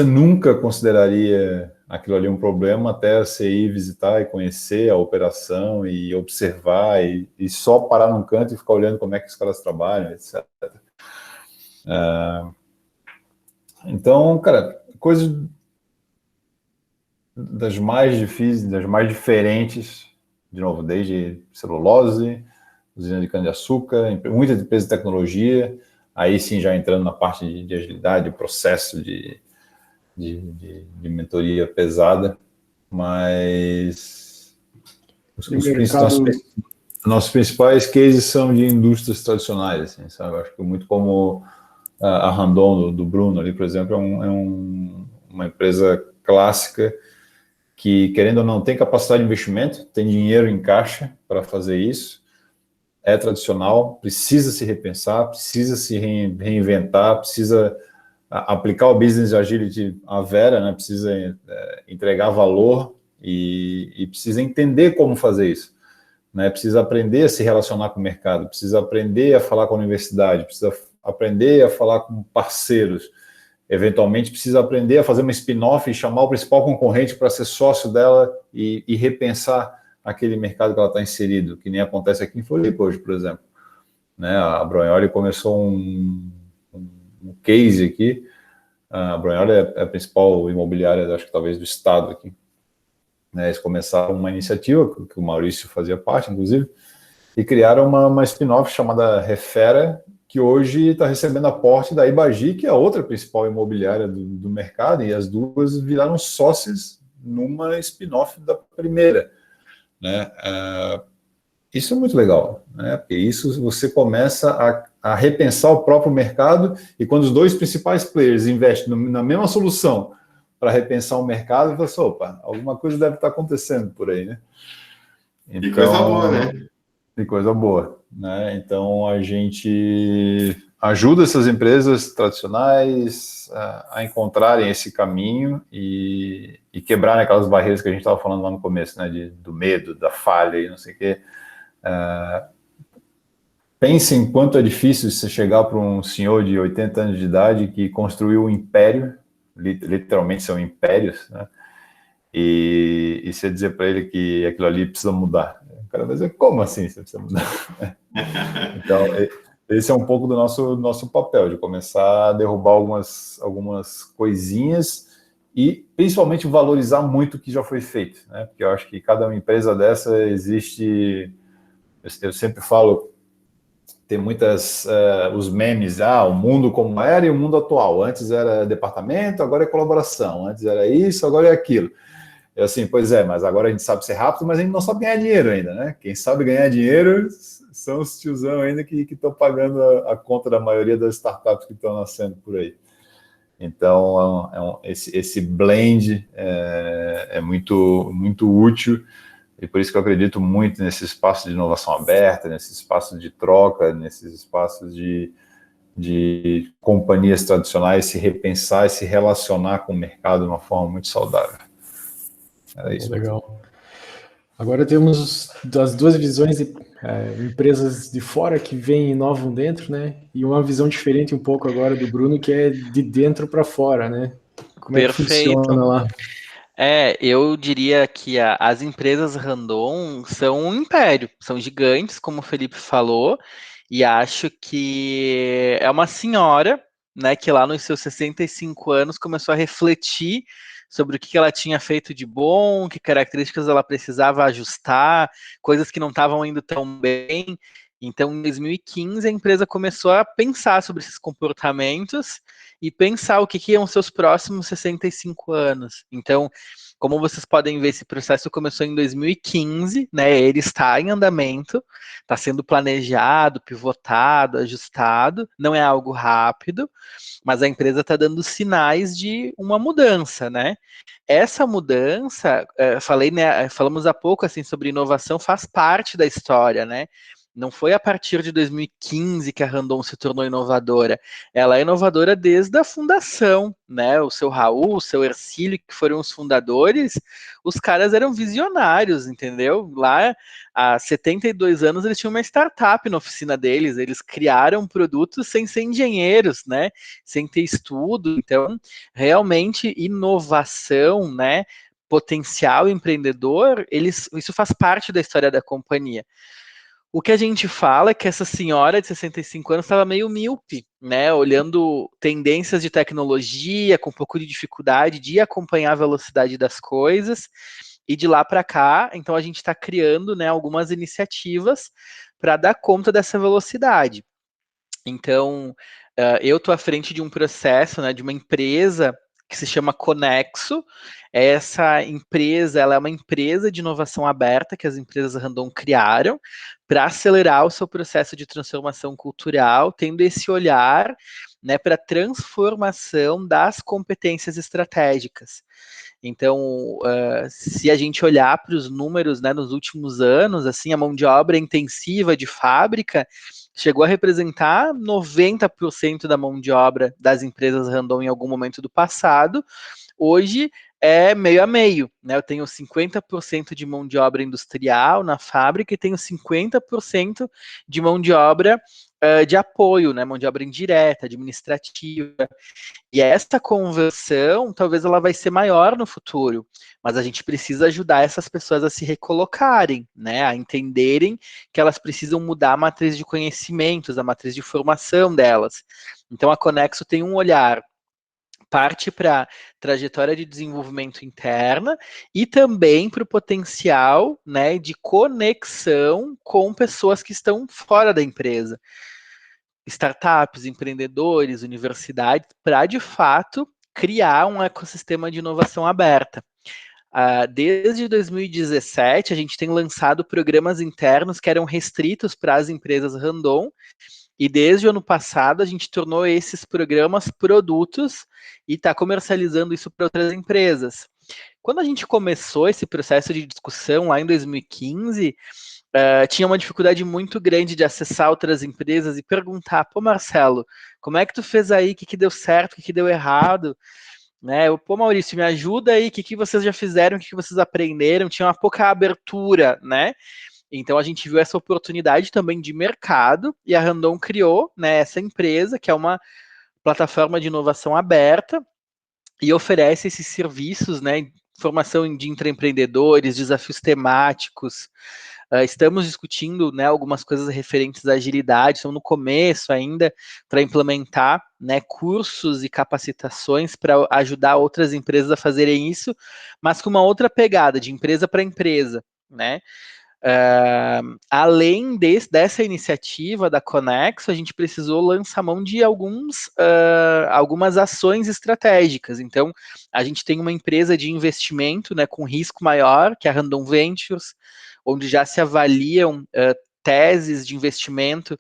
nunca consideraria aquilo ali um problema até você ir visitar e conhecer a operação e observar e só parar num canto e ficar olhando como é que os caras trabalham, etc. Então, cara, coisas das mais difíceis, das mais diferentes, de novo, desde celulose, usina de cana-de-açúcar, muita empresa de tecnologia, aí sim já entrando na parte de agilidade, processo de mentoria pesada, mas nossos principais cases são de indústrias tradicionais, assim, sabe? Acho que muito como a Randon do Bruno ali, por exemplo, uma empresa clássica que, querendo ou não, tem capacidade de investimento, tem dinheiro em caixa para fazer isso, é tradicional, precisa se repensar, precisa se reinventar, precisa aplicar o Business Agility à vera, né? Precisa entregar valor e precisa entender como fazer isso, né? Precisa aprender a se relacionar com o mercado, precisa aprender a falar com a universidade, precisa aprender a falar com parceiros, eventualmente precisa aprender a fazer uma spin-off e chamar o principal concorrente para ser sócio dela e repensar aquele mercado que ela está inserido, que nem acontece aqui em Floripa hoje, por exemplo, né? A Brunholi começou um case aqui. A Brunholi é a principal imobiliária, acho que talvez do estado aqui, né? Eles começaram uma iniciativa que o Maurício fazia parte, inclusive, e criaram uma spin-off chamada Refera, que hoje está recebendo aporte da Ibagi, que é a outra principal imobiliária do mercado, e as duas viraram sócias numa spin-off da primeira, né? Isso é muito legal, né? Porque isso você começa a repensar o próprio mercado, e quando os dois principais players investem na mesma solução para repensar o mercado, você fala assim, opa, alguma coisa deve estar acontecendo por aí, né? Então, e coisa boa, né? E coisa boa, né? Então a gente ajuda essas empresas tradicionais a encontrarem esse caminho e quebrarem aquelas barreiras que a gente estava falando lá no começo, né? Do medo, da falha e não sei o quê. Pense em quanto é difícil você chegar para um senhor de 80 anos de idade que construiu um império, literalmente são impérios, né? E você dizer para ele que aquilo ali precisa mudar. O cara vai dizer, como assim você precisa mudar? Então, esse é um pouco do nosso papel, de começar a derrubar algumas coisinhas e principalmente valorizar muito o que já foi feito, né? Porque eu acho que cada empresa dessa existe... Eu sempre falo, tem muitas... os memes, o mundo como era e o mundo atual. Antes era departamento, agora é colaboração. Antes era isso, agora é aquilo. É assim, pois é, mas agora a gente sabe ser rápido, mas a gente não sabe ganhar dinheiro ainda, né? Quem sabe ganhar dinheiro são os tiozão ainda que estão pagando a conta da maioria das startups que estão nascendo por aí. Então, esse blend é muito, muito útil, e por isso que eu acredito muito nesse espaço de inovação aberta, nesse espaço de troca, nesses espaços de companhias tradicionais se repensar e se relacionar com o mercado de uma forma muito saudável. Era isso. Legal. Agora temos das duas visões, empresas de fora que vêm e inovam dentro, né? E uma visão diferente um pouco agora do Bruno, que é de dentro para fora, né? Como é que funciona lá? Eu diria que as empresas Randon são um império, são gigantes, como o Felipe falou, e acho que é uma senhora, né, que lá nos seus 65 anos começou a refletir sobre o que ela tinha feito de bom, que características ela precisava ajustar, coisas que não estavam indo tão bem. Então, em 2015, a empresa começou a pensar sobre esses comportamentos e pensar o que iam ser os próximos 65 anos. Então, Como vocês podem ver, esse processo começou em 2015, né? Ele está em andamento, está sendo planejado, pivotado, ajustado, não é algo rápido, mas a empresa está dando sinais de uma mudança, né? Essa mudança, falamos há pouco assim sobre inovação, faz parte da história, né? Não foi a partir de 2015 que a Randon se tornou inovadora. Ela é inovadora desde a fundação, né? O seu Raul, o seu Ercílio, que foram os fundadores, os caras eram visionários, entendeu? Lá, há 72 anos, eles tinham uma startup na oficina deles, eles criaram produtos sem ser engenheiros, né? Sem ter estudo. Então, realmente, inovação, né? Potencial empreendedor, isso faz parte da história da companhia. O que a gente fala é que essa senhora de 65 anos estava meio míope, né? Olhando tendências de tecnologia, com um pouco de dificuldade de acompanhar a velocidade das coisas. E de lá para cá, então a gente está criando, né, algumas iniciativas para dar conta dessa velocidade. Então, eu estou à frente de um processo, né, de uma empresa que se chama Conexo. Essa empresa, ela é uma empresa de inovação aberta que as empresas Randon criaram para acelerar o seu processo de transformação cultural, tendo esse olhar, né, para a transformação das competências estratégicas. Então, se a gente olhar para os números, né, nos últimos anos, assim, a mão de obra intensiva de fábrica chegou a representar 90% da mão de obra das empresas Randon em algum momento do passado. Hoje é meio a meio, né? Eu tenho 50% de mão de obra industrial na fábrica e tenho 50% de mão de obra de apoio, né? Mão de obra indireta, administrativa. E essa conversão, talvez ela vai ser maior no futuro, mas a gente precisa ajudar essas pessoas a se recolocarem, né, a entenderem que elas precisam mudar a matriz de conhecimentos, a matriz de formação delas. Então a Conexo tem um olhar, parte para trajetória de desenvolvimento interna e também para o potencial, né, de conexão com pessoas que estão fora da empresa. Startups, empreendedores, universidades, para de fato criar um ecossistema de inovação aberta. Desde 2017, a gente tem lançado programas internos que eram restritos para as empresas Randon, e desde o ano passado a gente tornou esses programas produtos e está comercializando isso para outras empresas. Quando a gente começou esse processo de discussão lá em 2015, tinha uma dificuldade muito grande de acessar outras empresas e perguntar, pô, Marcelo, como é que tu fez aí? O que deu certo? O que deu errado? Né? Pô, Maurício, me ajuda aí, o que vocês já fizeram, o que vocês aprenderam? Tinha uma pouca abertura, né? Então a gente viu essa oportunidade também de mercado e a Randon criou, né, essa empresa, que é uma plataforma de inovação aberta e oferece esses serviços, né, formação de intraempreendedores, desafios temáticos. Estamos discutindo, né, algumas coisas referentes à agilidade, estamos no começo ainda para implementar, né, cursos e capacitações para ajudar outras empresas a fazerem isso, mas com uma outra pegada, de empresa para empresa, né? Além dessa iniciativa da Conexo, a gente precisou lançar mão de algumas ações estratégicas. Então, a gente tem uma empresa de investimento, né, com risco maior, que é a Randon Ventures, onde já se avaliam teses de investimento,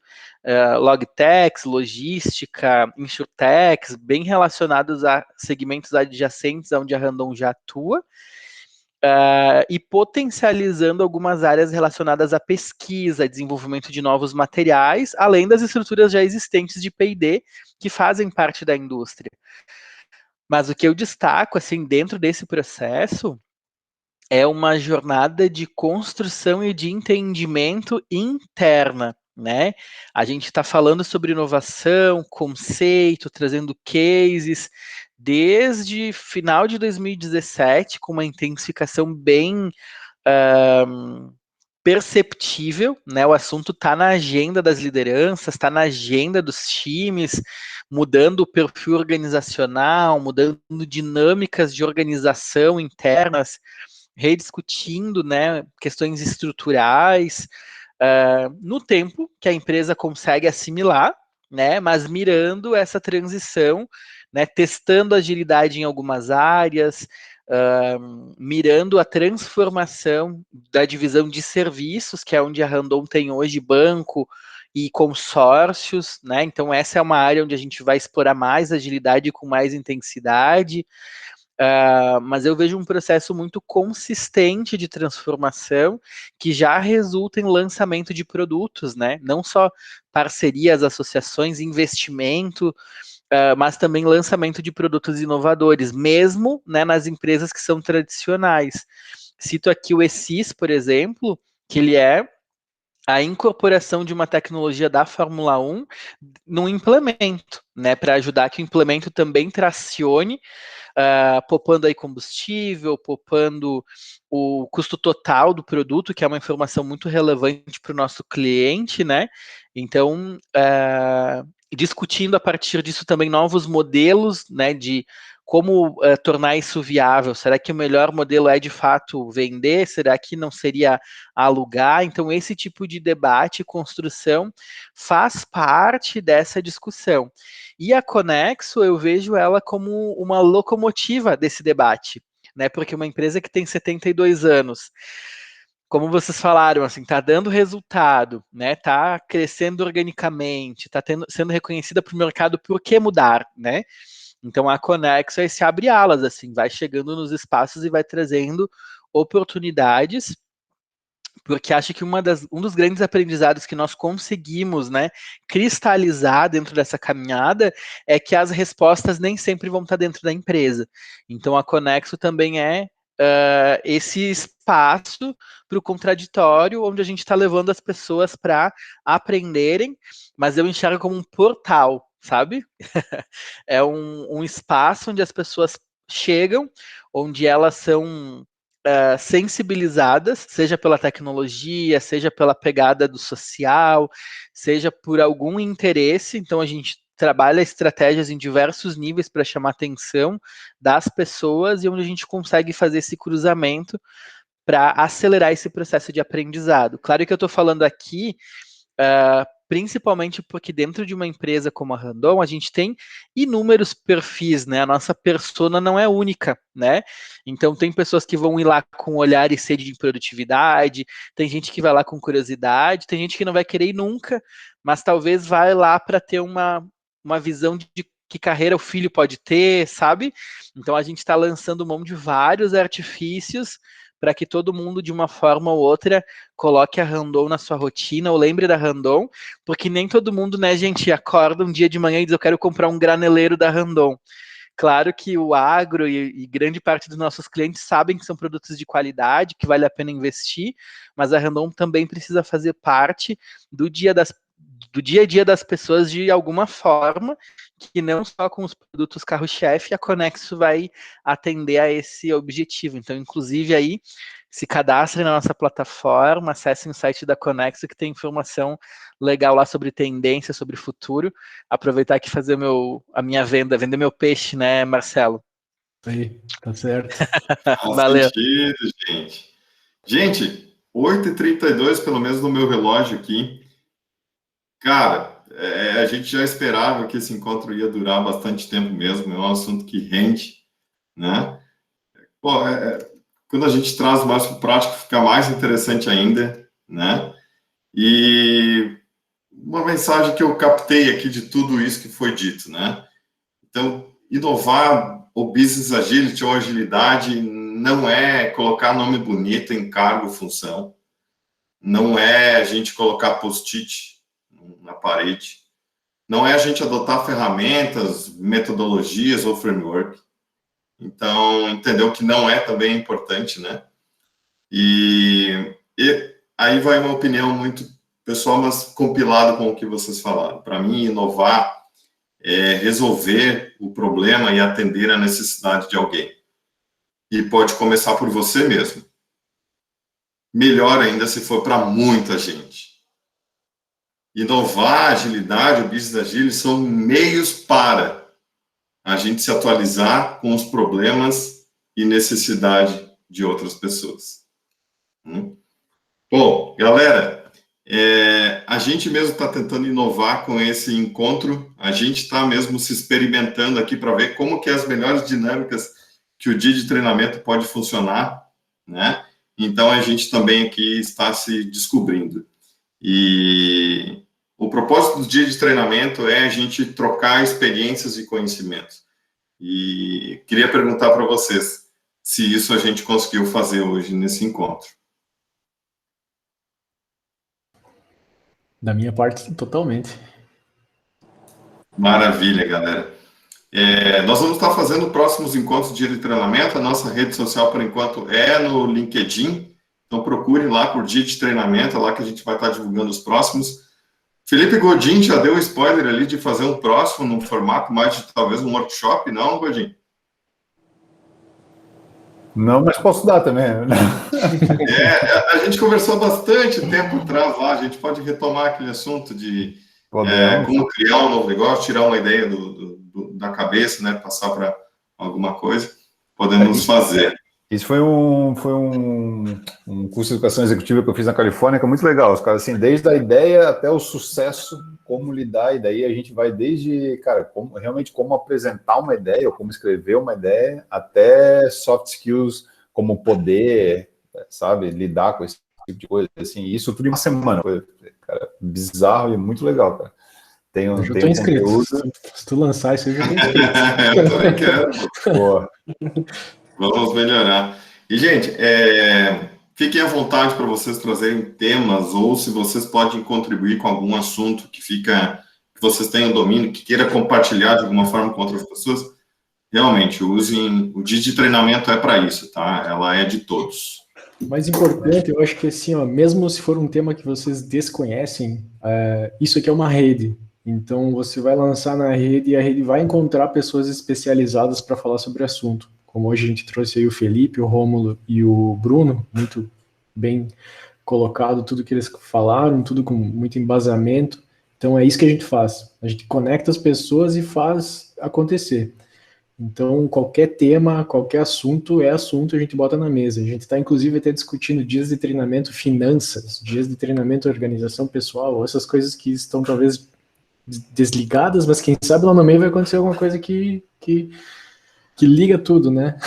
logtechs, logística, insurtechs, bem relacionados a segmentos adjacentes onde a Randon já atua. E potencializando algumas áreas relacionadas à pesquisa, desenvolvimento de novos materiais, além das estruturas já existentes de P&D que fazem parte da indústria. Mas o que eu destaco, assim, dentro desse processo, é uma jornada de construção e de entendimento interna, né? A gente está falando sobre inovação, conceito, trazendo cases, desde final de 2017, com uma intensificação bem perceptível, né? O assunto está na agenda das lideranças, está na agenda dos times, mudando o perfil organizacional, mudando dinâmicas de organização internas, rediscutindo, né, questões estruturais, no tempo que a empresa consegue assimilar, né, mas mirando essa transição, né, testando agilidade em algumas áreas, mirando a transformação da divisão de serviços, que é onde a Randon tem hoje banco e consórcios, né? Então essa é uma área onde a gente vai explorar mais agilidade com mais intensidade. Mas eu vejo um processo muito consistente de transformação que já resulta em lançamento de produtos, né? Não só parcerias, associações, investimento, mas também lançamento de produtos inovadores, mesmo, né, nas empresas que são tradicionais. Cito aqui o ESIS, por exemplo, que ele é a incorporação de uma tecnologia da Fórmula 1 no implemento, né, para ajudar que o implemento também tracione, poupando aí combustível, poupando o custo total do produto, que é uma informação muito relevante para o nosso cliente, né? Então, discutindo a partir disso também novos modelos, né, de como tornar isso viável. Será que o melhor modelo é de fato vender? Será que não seria alugar? Então, esse tipo de debate e construção faz parte dessa discussão. E a Conexo, eu vejo ela como uma locomotiva desse debate, né? Porque uma empresa que tem 72 anos, como vocês falaram, assim, tá dando resultado, né? Tá crescendo organicamente, tá sendo reconhecida para o mercado, por que mudar, né? Então a Conexo aí se abre alas, assim, vai chegando nos espaços e vai trazendo oportunidades, porque acho que um dos grandes aprendizados que nós conseguimos, né, cristalizar dentro dessa caminhada é que as respostas nem sempre vão estar dentro da empresa. Então a Conexo também é esse espaço para o contraditório, onde a gente está levando as pessoas para aprenderem, mas eu enxergo como um portal, sabe? É um espaço onde as pessoas chegam, onde elas são sensibilizadas, seja pela tecnologia, seja pela pegada do social, seja por algum interesse. Então a gente trabalha estratégias em diversos níveis para chamar a atenção das pessoas e onde a gente consegue fazer esse cruzamento para acelerar esse processo de aprendizado. Claro que eu estou falando aqui principalmente porque dentro de uma empresa como a Randon, a gente tem inúmeros perfis, né? A nossa persona não é única, né? Então tem pessoas que vão ir lá com olhar e sede de produtividade, tem gente que vai lá com curiosidade, tem gente que não vai querer ir nunca, mas talvez vai lá para ter uma visão de que carreira o filho pode ter, sabe? Então a gente está lançando mão de vários artifícios para que todo mundo, de uma forma ou outra, coloque a Randon na sua rotina, ou lembre da Randon, porque nem todo mundo, né, gente, acorda um dia de manhã e diz, eu quero comprar um graneleiro da Randon. Claro que o agro e grande parte dos nossos clientes sabem que são produtos de qualidade, que vale a pena investir, mas a Randon também precisa fazer parte do dia a dia das pessoas de alguma forma, que não só com os produtos carro-chefe, a Conexo vai atender a esse objetivo. Então, inclusive, aí, se cadastrem na nossa plataforma, acessem o site da Conexo, que tem informação legal lá sobre tendência, sobre futuro. Aproveitar aqui e fazer a minha vender meu peixe, né, Marcelo? Aí, tá certo. Valeu. Sentido, gente. Gente, 8h32, pelo menos no meu relógio aqui. Cara, a gente já esperava que esse encontro ia durar bastante tempo mesmo, é um assunto que rende, né? Pô, quando a gente traz mais para o prático, fica mais interessante ainda, né? E uma mensagem que eu captei aqui de tudo isso que foi dito, né? Então, inovar o business agility ou agilidade não é colocar nome bonito em cargo, função, não é a gente colocar post-it na parede, não é a gente adotar ferramentas, metodologias ou framework. Então, entendeu que não é também importante, né? E aí vai uma opinião muito pessoal, mas compilado com o que vocês falaram. Para mim, inovar é resolver o problema e atender a necessidade de alguém. E pode começar por você mesmo. Melhor ainda se for para muita gente. Inovar, agilidade, o business agile são meios para a gente se atualizar com os problemas e necessidade de outras pessoas. Bom, galera, a gente mesmo está tentando inovar com esse encontro, a gente está mesmo se experimentando aqui para ver como que as melhores dinâmicas que o dia de treinamento pode funcionar, né? Então, a gente também aqui está se descobrindo. E o propósito do dia de treinamento é a gente trocar experiências e conhecimentos. E queria perguntar para vocês se isso a gente conseguiu fazer hoje nesse encontro. Da minha parte, totalmente. Maravilha, galera. Nós vamos estar fazendo próximos encontros de dia de treinamento. A nossa rede social, por enquanto, é no LinkedIn. Então, procure lá por dia de treinamento, é lá que a gente vai estar divulgando os próximos. Felipe Godin já deu spoiler ali de fazer um próximo num formato mais de talvez um workshop, não, Godin? Não, mas posso dar também. A gente conversou bastante tempo atrás lá, a gente pode retomar aquele assunto de como criar um novo negócio, tirar uma ideia da cabeça, né, passar para alguma coisa, podemos fazer. Isso foi um curso de educação executiva que eu fiz na Califórnia, que é muito legal. Os caras, assim, desde a ideia até o sucesso, como lidar, e daí a gente vai desde, cara, como apresentar uma ideia, ou como escrever uma ideia, até soft skills, como poder, sabe, lidar com esse tipo de coisa. Assim, isso tudo em uma semana. Foi, cara, bizarro e muito legal, cara. Eu já estou inscrito. Se tu lançar isso, eu já estou inscrito. Eu também quero. Boa. Vamos melhorar. E, gente, fiquem à vontade para vocês trazerem temas, ou se vocês podem contribuir com algum assunto que vocês tenham domínio, que queira compartilhar de alguma forma com outras pessoas, realmente, usem. O dia de treinamento é para isso, tá? Ela é de todos. O mais importante, eu acho que assim, ó, mesmo se for um tema que vocês desconhecem, isso aqui é uma rede. Então, você vai lançar na rede e a rede vai encontrar pessoas especializadas para falar sobre o assunto. Como hoje a gente trouxe aí o Felipe, o Rômulo e o Bruno, muito bem colocado, tudo que eles falaram, tudo com muito embasamento. Então, é isso que a gente faz. A gente conecta as pessoas e faz acontecer. Então, qualquer tema, qualquer assunto, a gente bota na mesa. A gente está, inclusive, até discutindo dias de treinamento finanças, dias de treinamento organização pessoal, essas coisas que estão, talvez, desligadas, mas quem sabe lá no meio vai acontecer alguma coisa que liga tudo, né?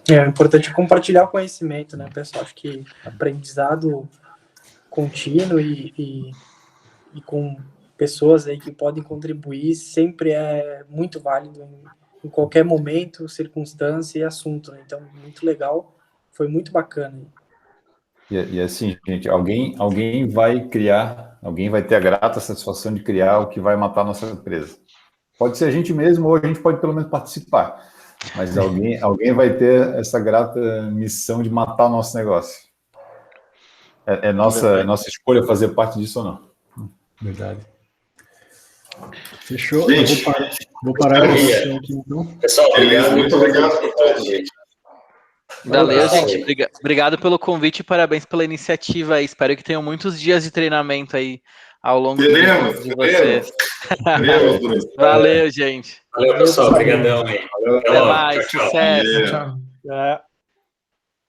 É importante compartilhar o conhecimento, né, pessoal? Acho que aprendizado contínuo e com pessoas aí que podem contribuir sempre é muito válido em qualquer momento, circunstância e assunto, né? Então, muito legal, foi muito bacana. E assim, gente, alguém vai ter a grata satisfação de criar o que vai matar a nossa empresa. Pode ser a gente mesmo, ou a gente pode pelo menos participar. Mas alguém vai ter essa grata missão de matar o nosso negócio. É nossa escolha fazer parte disso ou não. Verdade. Fechou? Gente, vou parar a gravação aqui, então. Pessoal, muito obrigado por todos, gente. Valeu, gente. Obrigado pelo convite e parabéns pela iniciativa. Espero que tenham muitos dias de treinamento aí ao longo de vocês. Valeu, gente. Valeu, pessoal. Obrigadão aí. Até mais. Sucesso. Tchau.